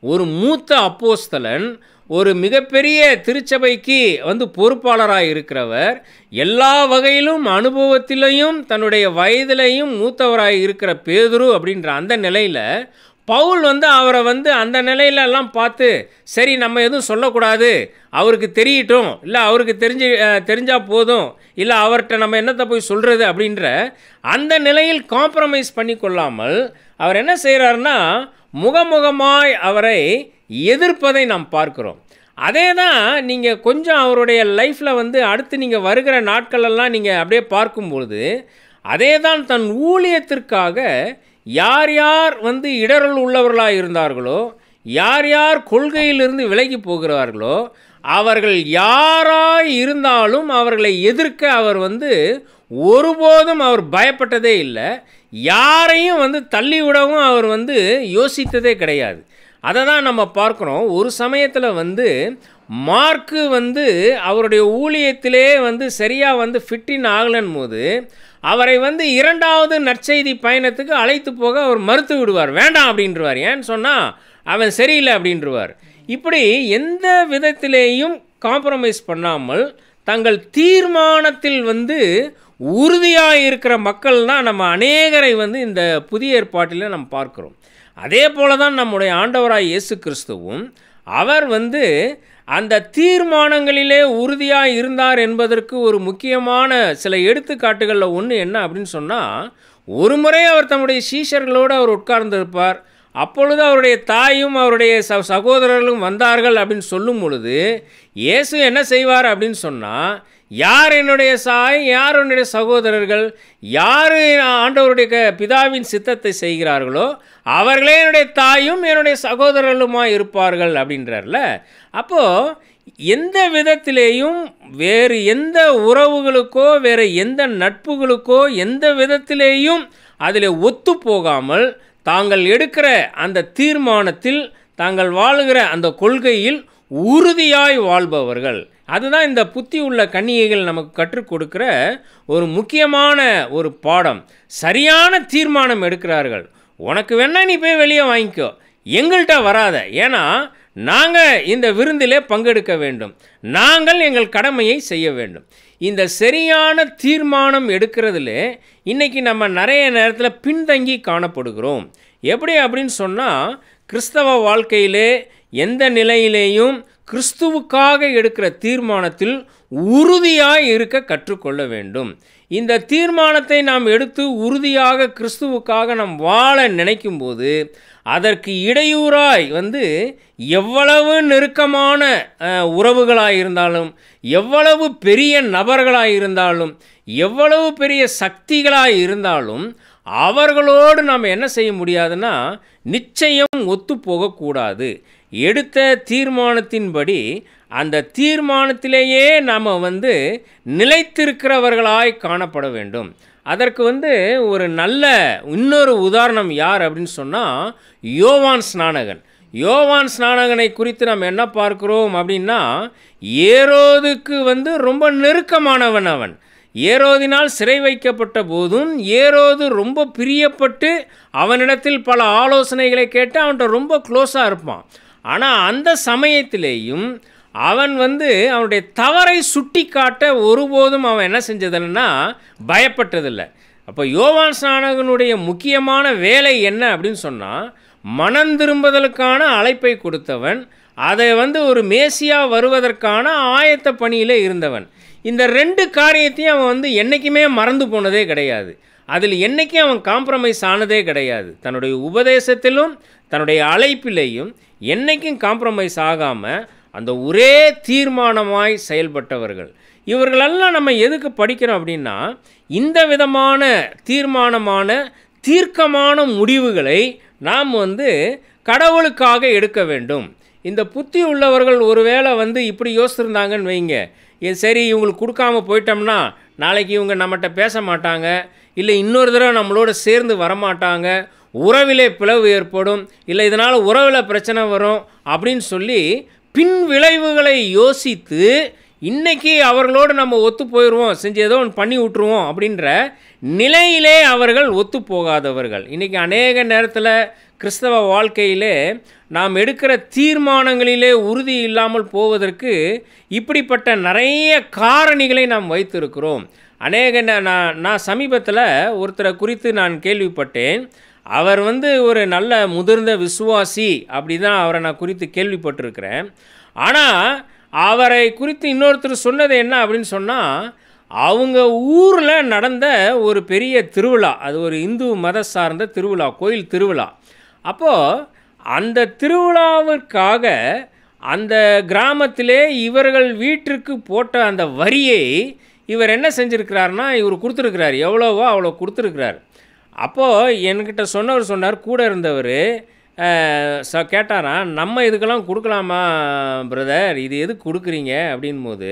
ஒரு மூத்த அப்போஸ்தலன், ஒரு மிகப்பெரிய திருச்சபைக்கு பொறுப்பாளராக இருக்கிறவர், எல்லா வகையிலும் அனுபவத்திலையும் தன்னுடைய வயதிலையும் மூத்தவராக இருக்கிற பேதுரு அப்படின்ற அந்த நிலையில் பவுல் அவரை அந்த நிலையிலெல்லாம் பார்த்து, சரி நம்ம எதுவும் சொல்லக்கூடாது, அவருக்கு தெரியட்டும், இல்லை அவருக்கு தெரிஞ்சால் போதும், இல்லை அவர்கிட்ட நம்ம என்னத்தை போய் சொல்கிறது அப்படின்ற அந்த நிலையில் காம்ப்ரமைஸ் பண்ணி கொள்ளாமல் அவர் என்ன செய்கிறாருன்னா, முகமுகமாய் அவரை எதிர்ப்பதை நாம் பார்க்குறோம். அதே தான் நீங்கள் கொஞ்சம் அவருடைய லைஃப்பில் அடுத்து நீங்கள் வருகிற நாட்களெல்லாம் நீங்கள் அப்படியே பார்க்கும்பொழுது, அதே தான் தன் ஊழியத்திற்காக யார் யார் இடரல் உள்ளவர்களாக இருந்தார்களோ, யார் யார் கொள்கையிலிருந்து விலகி போகிறார்களோ, அவர்கள் யாராய் இருந்தாலும் அவர்களை எதிர்க்க அவர் ஒருபோதும் அவர் பயப்பட்டதே இல்லை. யாரையும் தள்ளிவிடவும் அவர் யோசித்ததே கிடையாது. அதை தான் நம்ம பார்க்குறோம். ஒரு சமயத்தில் மார்க்கு அவருடைய ஊழியத்திலே சரியாக ஃபிட்டின் ஆகலன் போது அவரை இரண்டாவது நற்செய்தி பயணத்துக்கு அழைத்து போக அவர் மறுத்து விடுவார், வேண்டாம் அப்படின்றவார். ஏன்னு சொன்னால் அவன் சரியில்லை அப்படின்றவார். இப்படி எந்த விதத்திலேயும் காம்ப்ரமைஸ் பண்ணாமல் தங்கள் தீர்மானத்தில் உறுதியாக இருக்கிற மக்கள் தான் நம்ம அநேகரை இந்த புதிய ஏற்பாட்டில் நம்ம பார்க்குறோம். அதே போல தான் நம்முடைய ஆண்டவராய் இயேசு கிறிஸ்துவும் அவர் அந்த தீர்மானங்களிலே உறுதியாக இருந்தார் என்பதற்கு ஒரு முக்கியமான சில எடுத்துக்காட்டுகளில் ஒன்று என்ன அப்படின்னு சொன்னால், ஒரு முறை அவர் தம்முடைய சீஷர்களோடு அவர் உட்கார்ந்திருப்பார். அப்பொழுது அவருடைய தாயும் அவருடைய சகோதரர்களும் வந்தார்கள் அப்படின்னு சொல்லும் பொழுது இயேசு என்ன செய்வார் அப்படின்னு சொன்னால், யார் என்னுடைய யார் என்னுடைய சகோதரர்கள், யார் ஆண்டவருடைய பிதாவின் சித்தத்தை செய்கிறார்களோ அவர்களே என்னுடைய தாயும் என்னுடைய சகோதரர்களுமாய் இருப்பார்கள் அப்படின்றார்ல. அப்போது எந்த விதத்திலேயும் வேறு எந்த உறவுகளுக்கோ வேறு எந்த நட்புகளுக்கோ எந்த விதத்திலேயும் அதில் ஒத்து போகாமல் தாங்கள் எடுக்கிற அந்த தீர்மானத்தில் தாங்கள் வாழுகிற அந்த கொள்கையில் உறுதியாய் வாழ்பவர்கள். அதுதான் இந்த புத்தி உள்ள கன்னிகைகள் நமக்கு கற்றுக் கொடுக்கிற ஒரு முக்கியமான ஒரு பாடம். சரியான தீர்மானம் எடுக்கிறார்கள். உனக்கு வேணா நீ போய் வெளியே வாங்கிக்கோ, எங்கள்கிட்ட வராத, ஏன்னா நாங்கள் இந்த விருந்திலே பங்கெடுக்க வேண்டும், நாங்கள் எங்கள் கடமையை செய்ய வேண்டும். இந்த சரியான தீர்மானம் எடுக்கிறதுல இன்றைக்கி நம்ம நிறைய நேரத்தில் பின்தங்கி காணப்படுகிறோம். எப்படி அப்படின்னு சொன்னால், கிறிஸ்தவ வாழ்க்கையிலே எந்த நிலையிலேயும் கிறிஸ்துவுக்காக எடுக்கிற தீர்மானத்தில் உறுதியாக இருக்க கற்றுக்கொள்ள வேண்டும். இந்த தீர்மானத்தை நாம் எடுத்து உறுதியாக கிறிஸ்துவுக்காக நாம் வாழ நினைக்கும் போது அதற்கு இடையூறாய் எவ்வளவு நெருக்கமான உறவுகளாக இருந்தாலும், எவ்வளவு பெரிய நபர்களாக இருந்தாலும், எவ்வளவு பெரிய சக்திகளாக இருந்தாலும் அவர்களோடு நாம் என்ன செய்ய முடியாதுன்னா நிச்சயம் ஒத்து போகக்கூடாது. எடுத்த தீர்மானத்தின்படி அந்த தீர்மானத்திலேயே நாம் நிலைத்திருக்கிறவர்களாய் காணப்பட வேண்டும். அதற்கு ஒரு நல்ல இன்னொரு உதாரணம் யார் அப்படின்னு சொன்னால், யோவான் ஸ்நானகன். யோவான் ஸ்நானகனை குறித்து நம்ம என்ன பார்க்கிறோம் அப்படின்னா, ஏரோதுக்கு ரொம்ப நெருக்கமானவன் அவன். ஏரோதினால் சிறை வைக்கப்பட்ட போதும் ஏரோது ரொம்ப பிரியப்பட்டு அவனிடத்தில் பல ஆலோசனைகளை கேட்டு அவன்கிட்ட ரொம்ப க்ளோஸாக இருப்பான். ஆனால் அந்த சமயத்திலேயும் அவன் அவனுடைய தவறை சுட்டி காட்ட ஒருபோதும் அவன் என்ன செஞ்சதில்லைன்னா பயப்பட்டதில்லை. அப்போ யோவான் ஸ்நானகனுடைய முக்கியமான வேலை என்ன அப்படின்னு சொன்னால், மனம் திரும்புதலுக்கான அழைப்பை கொடுத்தவன், அதை ஒரு மேசியா வருவதற்கான ஆயத்த பணியில் இருந்தவன். இந்த ரெண்டு காரியத்தையும் அவன் என்றைக்குமே மறந்து போனதே கிடையாது. அதில் என்றைக்கும் அவன் காம்ப்ரமைஸ் ஆனதே கிடையாது. தன்னுடைய உபதேசத்திலும் தன்னுடைய அழைப்பிலையும் என்றைக்கும் காம்ப்ரமைஸ் ஆகாமல் அந்த ஒரே தீர்மானமாய் செயல்பட்டவர்கள். இவர்களெல்லாம் நம்ம எதுக்கு படிக்கிறோம் அப்படின்னா, இந்த விதமான தீர்மானமான தீர்க்கமான முடிவுகளை நாம் கடவுளுக்காக எடுக்க வேண்டும். இந்த புத்தி உள்ளவர்கள் ஒருவேளை இப்படி யோசிச்சிருந்தாங்கன்னு வைங்க, சரி இவங்களுக்கு கொடுக்காம போயிட்டோம்னா நாளைக்கு இவங்க நம்மகிட்ட பேச மாட்டாங்க, இல்லை இன்னொரு தடவை நம்மளோட சேர்ந்து வரமாட்டாங்க, உறவிலே பிளவு ஏற்படும், இல்லை இதனால் உறவில் பிரச்சனை வரும் அப்படின்னு சொல்லி பின் விளைவுகளை யோசித்து இன்றைக்கி அவர்களோடு நம்ம ஒத்து போயிடுவோம், செஞ்சு ஏதோ ஒன்று பண்ணி விட்ருவோம் அப்படின்ற நிலையிலே அவர்கள் ஒத்து போகாதவர்கள். இன்றைக்கி அநேக நேரத்தில் கிறிஸ்தவ வாழ்க்கையிலே நாம் எடுக்கிற தீர்மானங்களிலே உறுதி இல்லாமல் போவதற்கு இப்படிப்பட்ட நிறைய காரணிகளை நாம் வைத்திருக்கிறோம். நான் சமீபத்தில் ஒருத்தரை குறித்து நான் கேள்விப்பட்டேன். அவர் ஒரு நல்ல முதிர்ந்த விசுவாசி, அப்படி தான் அவரை நான் குறித்து கேள்விப்பட்டிருக்கிறேன். ஆனால் அவரை குறித்து இன்னொருத்தர் சொன்னது என்ன அப்படின்னு சொன்னால், அவங்க ஊரில் நடந்த ஒரு பெரிய திருவிழா, அது ஒரு இந்து மத சார்ந்த திருவிழா, கோயில் திருவிழா. அப்போது அந்த திருவிழாவிற்காக அந்த கிராமத்திலே இவர்கள் வீட்டிற்கு போட்ட அந்த வரியை இவர் என்ன செஞ்சுருக்கிறாருன்னா, இவர் கொடுத்துருக்கிறார், எவ்வளோவோ அவ்வளோ கொடுத்துருக்கிறார். அப்போது என்கிட்ட சொன்னார், கூட இருந்தவர் கேட்டாராம், நம்ம இதுக்கெல்லாம் கொடுக்கலாமா பிரதர், இது எதுக்கு கொடுக்குறீங்க அப்படின் போது,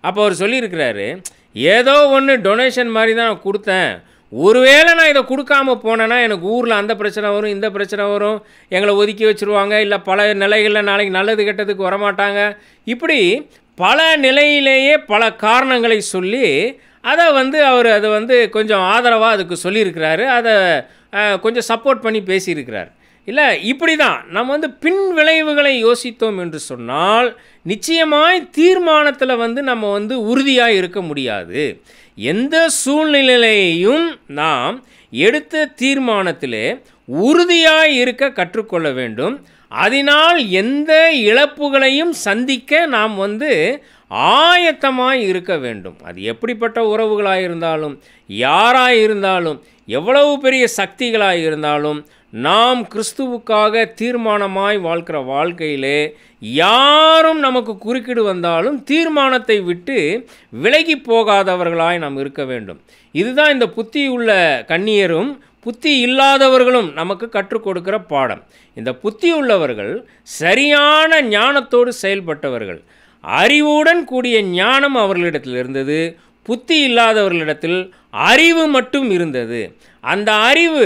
அப்போ அவர் சொல்லியிருக்கிறாரு, ஏதோ ஒன்று டொனேஷன் மாதிரி தான் நான் கொடுத்தேன், ஒருவேளை நான் இதை கொடுக்காம போனேன்னா எனக்கு ஊரில் அந்த பிரச்சனை வரும், இந்த பிரச்சனை வரும், எங்களை ஒதுக்கி வச்சுருவாங்க, இல்லை பல நிலைகளில் நாளைக்கு நல்லது கெட்டதுக்கு வரமாட்டாங்க, இப்படி பல நிலையிலேயே பல காரணங்களை சொல்லி அதை அவர் அதை கொஞ்சம் ஆதரவாக அதுக்கு சொல்லியிருக்கிறாரு, அதை கொஞ்சம் சப்போர்ட் பண்ணி பேசியிருக்கிறார். இல்லை, இப்படி தான் நம்ம பின் விளைவுகளை யோசித்தோம் என்று சொன்னால் நிச்சயமாய் தீர்மானத்தில் நம்ம உறுதியாக இருக்க முடியாது. எந்த சூழ்நிலையிலையும் நாம் எடுத்த தீர்மானத்திலே உறுதியாய் இருக்க கற்றுக்கொள்ள வேண்டும். அதனால் எந்த இழப்புகளையும் சந்திக்க நாம் ஆயத்தமாய் இருக்க வேண்டும். அது எப்படிப்பட்ட உறவுகளாக இருந்தாலும், யாராக இருந்தாலும், எவ்வளவு பெரிய சக்திகளாக இருந்தாலும், நாம் கிறிஸ்துவுக்காக தீர்மானமாய் வாழ்கிற வாழ்க்கையிலே யாரும் நமக்கு குறுக்கிடு வந்தாலும் தீர்மானத்தை விட்டு விலகி போகாதவர்களாய் நாம் இருக்க வேண்டும். இதுதான் இந்த புத்தி உள்ள கன்னியரும் புத்தி இல்லாதவர்களும் நமக்கு கற்றுக் கொடுக்கிற பாடம். இந்த புத்தி உள்ளவர்கள் சரியான ஞானத்தோடு செயல்பட்டவர்கள். அறிவுடன் கூடிய ஞானம் அவர்களிடத்தில் இருந்தது. புத்தி இல்லாதவர்களிடத்தில் அறிவு மட்டும் இருந்தது. அந்த அறிவு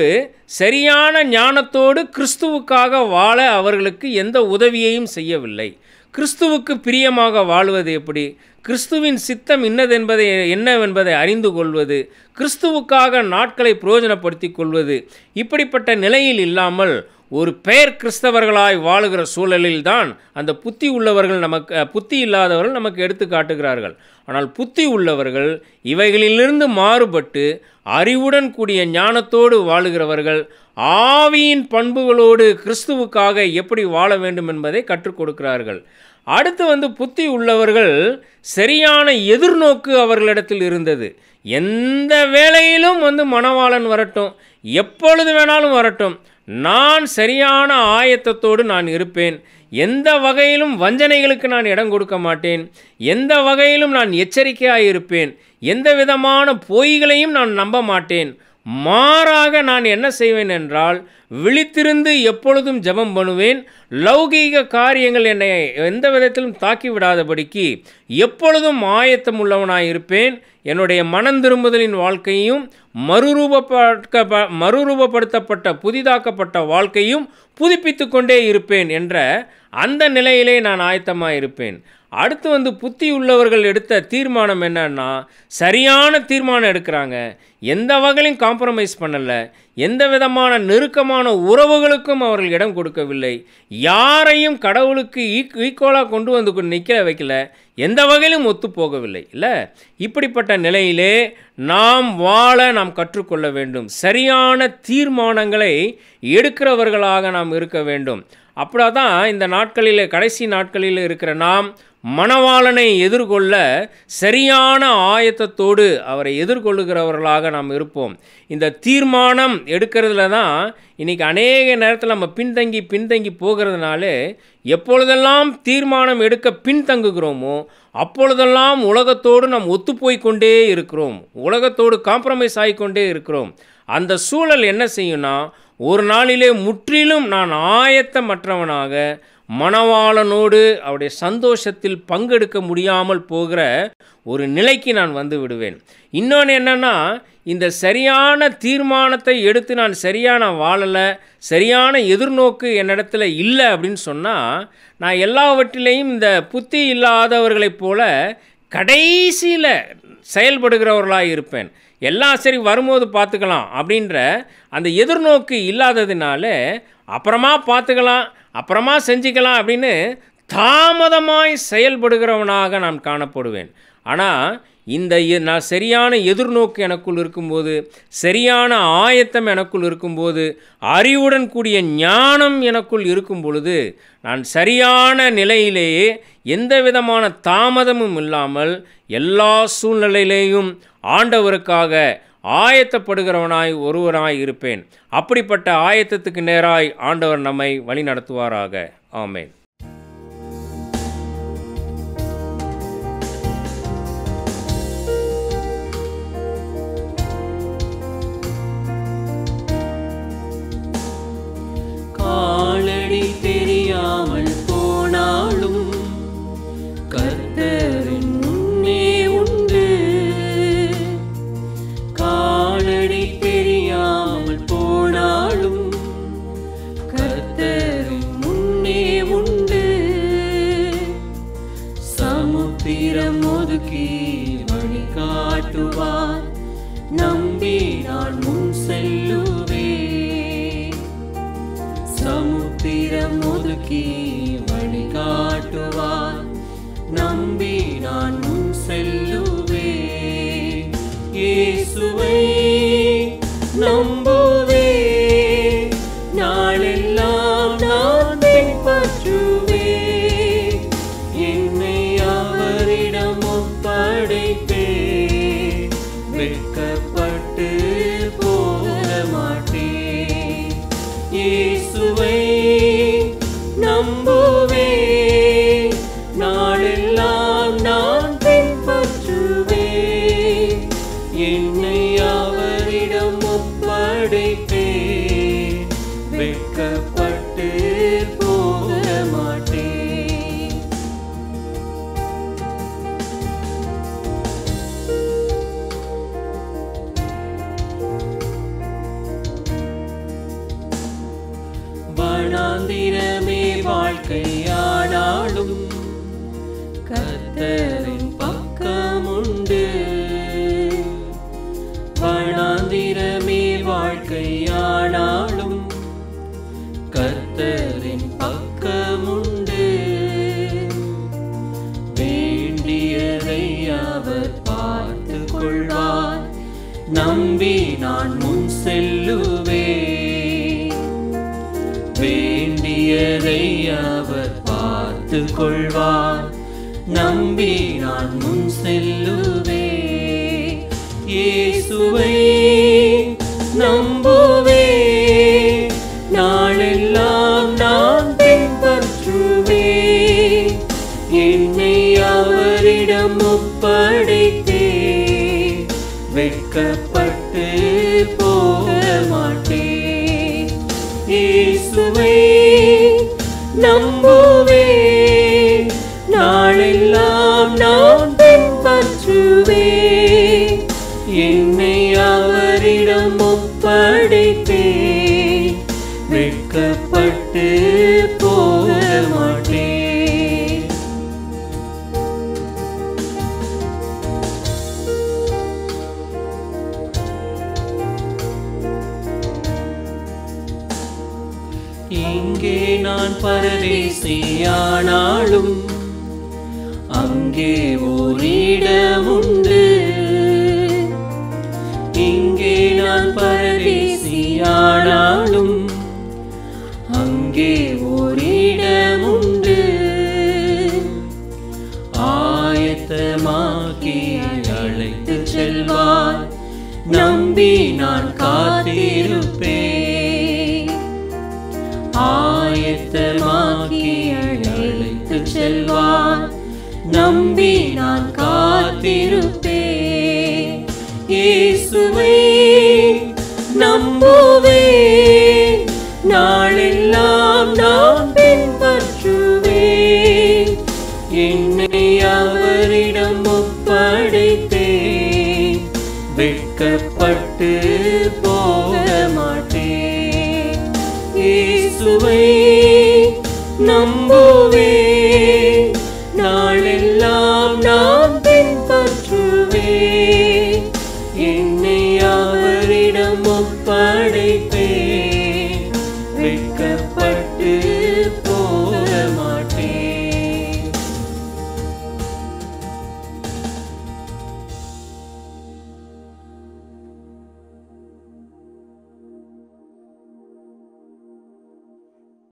சரியான ஞானத்தோடு கிறிஸ்துவுக்காக வாழ அவர்களுக்கு எந்த உதவியையும் செய்யவில்லை. கிறிஸ்துவுக்கு பிரியமாக வாழ்வது எப்படி, கிறிஸ்துவின் சித்தம் என்னவென்பதை அறிந்து கொள்வது, கிறிஸ்துவுக்காக நாட்களை பிரயோஜனப்படுத்தி கொள்வது, இப்படிப்பட்ட நிலையில் இல்லாமல் ஒரு பெயர் கிறிஸ்தவர்களாய் வாழுகிற சூழலில்தான் அந்த புத்தி இல்லாதவர்கள் நமக்கு எடுத்து காட்டுகிறார்கள். ஆனால் புத்தி உள்ளவர்கள் இவைகளிலிருந்து மாறுபட்டு அறிவுடன் கூடிய ஞானத்தோடு வாழுகிறவர்கள் ஆவியின் பண்புகளோடு கிறிஸ்துவுக்காக எப்படி வாழ வேண்டும் என்பதை கற்றுக் கொடுக்கிறார்கள். அடுத்து புத்தி உள்ளவர்கள் சரியான எதிர்நோக்கு அவர்களிடத்தில் இருந்தது. எந்த வேளையிலும் மணவாளன் வரட்டும், எப்பொழுது வேணாலும் வரட்டும், நான் சரியான ஆயத்தத்தோடு நான் இருப்பேன். எந்த வகையிலும் வஞ்சனைகளுக்கு நான் இடம் கொடுக்க மாட்டேன். எந்த வகையிலும் நான் எச்சரிக்கையாக இருப்பேன். எந்த விதமான பொய்களையும் நான் நம்ப மாட்டேன். மாறாக நான் என்ன செய்வேன் என்றால், விழித்திருந்து எப்பொழுதும் ஜெபம் பண்ணுவேன். லௌகீக காரியங்கள் என்னை எந்த விதத்திலும் தாக்கி விடாதபடிக்கு எப்பொழுதும் ஆயத்தம் உள்ளவனாய் இருப்பேன். என்னுடைய மனம் திரும்புதலின் வாழ்க்கையும் மறுரூபப்படுத்தப்பட்ட புதிதாக்கப்பட்ட வாழ்க்கையும் புதுப்பித்து கொண்டே இருப்பேன் என்ற அந்த நிலையிலே நான் ஆயத்தமாக இருப்பேன். அடுத்து புத்தி உள்ளவர்கள் எடுத்த தீர்மானம் என்னன்னா, சரியான தீர்மானம் எடுக்கிறாங்க. எந்த வகையிலும் காம்ப்ரமைஸ் பண்ணலை. எந்த விதமான நெருக்கமான உறவுகளுக்கும் அவர்கள் இடம் கொடுக்கவில்லை. யாரையும் கடவுளுக்கு ஈக்குவலாக கொண்டு நிற்க வைக்கல. எந்த வகையிலும் ஒத்து போகவில்லை. இல்லை, இப்படிப்பட்ட நிலையிலே நாம் வாழ நாம் கற்றுக்கொள்ள வேண்டும். சரியான தீர்மானங்களை எடுக்கிறவர்களாக நாம் இருக்க வேண்டும். அப்படிதான் இந்த நாட்களில், கடைசி நாட்களில் இருக்கிற நாம் மணவாளனை எதிர்கொள்ள சரியான ஆயத்தத்தோடு அவரை எதிர்கொள்ளுகிறவர்களாக நாம் இருப்போம். இந்த தீர்மானம் எடுக்கிறதுல தான் இன்றைக்கி அநேக நேரத்தில் நம்ம பின்தங்கி போகிறதுனாலே, எப்பொழுதெல்லாம் தீர்மானம் எடுக்க பின்தங்குகிறோமோ அப்பொழுதெல்லாம் உலகத்தோடு நாம் ஒத்துப்போய் கொண்டே இருக்கிறோம். உலகத்தோடு காம்ப்ரமைஸ் ஆகிக்கொண்டே இருக்கிறோம். அந்த சூழல் என்ன செய்யும்னா, ஒரு நாளிலே முற்றிலும் நான் ஆயத்தமற்றவனாக மணவாளனோடு அவருடைய சந்தோஷத்தில் பங்கெடுக்க முடியாமல் போகிற ஒரு நிலைக்கு நான் வந்து விடுவேன். இன்னொன்று என்னென்னா, இந்த சரியான தீர்மானத்தை எடுத்து நான் சரியான வாழலை, சரியான எதிர்நோக்கு என்னிடத்துல இல்லை அப்படின்னு சொன்னால், நான் எல்லாவற்றிலையும் இந்த புத்தி இல்லாதவர்களைப் போல கடைசியில் செயல்படுகிறவர்களாக இருப்பேன். எல்லாம் சரி வரும்போது பார்த்துக்கலாம் அப்படின்ற அந்த எதிர்நோக்கு இல்லாததுனால அப்புறமா பார்த்துக்கலாம், அப்புறமா செஞ்சுக்கலாம் அப்படின்னு தாமதமாய் செயல்படுகிறவனாக நான் காணப்படுவேன். ஆனால் நான் சரியான எதிர்நோக்கு எனக்குள் இருக்கும்போது, சரியான ஆயத்தம் எனக்குள் இருக்கும்போது, அறிவுடன் கூடிய ஞானம் எனக்குள் இருக்கும் பொழுது, நான் சரியான நிலையிலேயே எந்த விதமான தாமதமும் இல்லாமல் எல்லா சூழ்நிலையிலேயும் ஆண்டவருக்காக ஆயத்தப்படுகிறவனாய் ஒருவனாய் இருப்பேன். அப்படிப்பட்ட ஆயத்தத்துக்கு நேராய் ஆண்டவர் நம்மை வழி நடத்துவாராக. ஆமென். காலடி தெரியாமல் போனாலும் கர்த்தரின் முன்னே உண்டு. காலடி தெரியாமல் போனாலும் கர்த்தரின் முன்னே உண்டு. சமுத்திரம் ஒதுக்கி வழி காட்டுவார், நம்பி நான் முன் செல்லுவேன். சமுத்திரம் ஒதுக்கி வழி காட்டுவார், நம்பி நான் முன் செல்லுவேன். இயேசுவை நம்புவேன், நாளெல்லாம் நான் பின்பற்றுவேன். என்னை அவரிடம் ஒப்படைப்பேன், வெட்கப்பட்டு போக மாட்டேன். இயேசுவை நம்புவேன், நாளெல்லாம் நான் பின்பற்றுவேன். என்னை அவரிடம் ஒப்படைப்பேன், வெட்கப்பட்டு போக மாட்டேன். வனாந்திரமே வாழ்க்கையானாலும் கர்த்தரின் பக்கமுண்டு. வனாந்திரமே வாழ்க்கையானாலும் கர்த்தரின் பக்கமுண்டு. வேண்டியதை அவர் பார்த்து கொள்வார், நம்பி நான் முன் செல்லுவேன். வேண்டியதை அவர் பார்த்து கொள்வார், நம்பி நான் முன் செல்லுவேன். இயேசுவை நம்புவேன், நாளெல்லாம் நான் பின்பற்றுவேன். என்னை அவரிடம் ஒப்படைத்தேன், வெட்கப்பட்டு போக மாட்டேன். இயேசுவை நம்புவேன், நாளெல்லாம் நான் பின்பற்றுவேன். என்னை அவரிடம் ஒப்படைத்தேன், வெட்கப்பட்டு போக மாட்டேன். இங்கே நான் பரதேசியானாலும் அங்கே ஓரிடமுண்டு. இங்கே நான் பரதேசியானாலும் அங்கே ஓரிடமுண்டு. ஆயத்தமாக்கி அழைத்து செல்வார், நம்பி நான் காத்திருப்பேன். ஆயத்தமாக்கி அழைத்து செல்வார், நம்பி நான் காத்திருப்பேன். இயேசுவை நம்புவேன், நாளெல்லாம் நான் பின்பற்றுவேன். என்னை அவரிடம் ஒப்படைத்தேன், வெட்கப்பட்டு போக மாட்டேன். இயேசுவை நம்புவேன், நாளெல்லாம் நான் அவரிடம் ஒப்படைப்பேன்.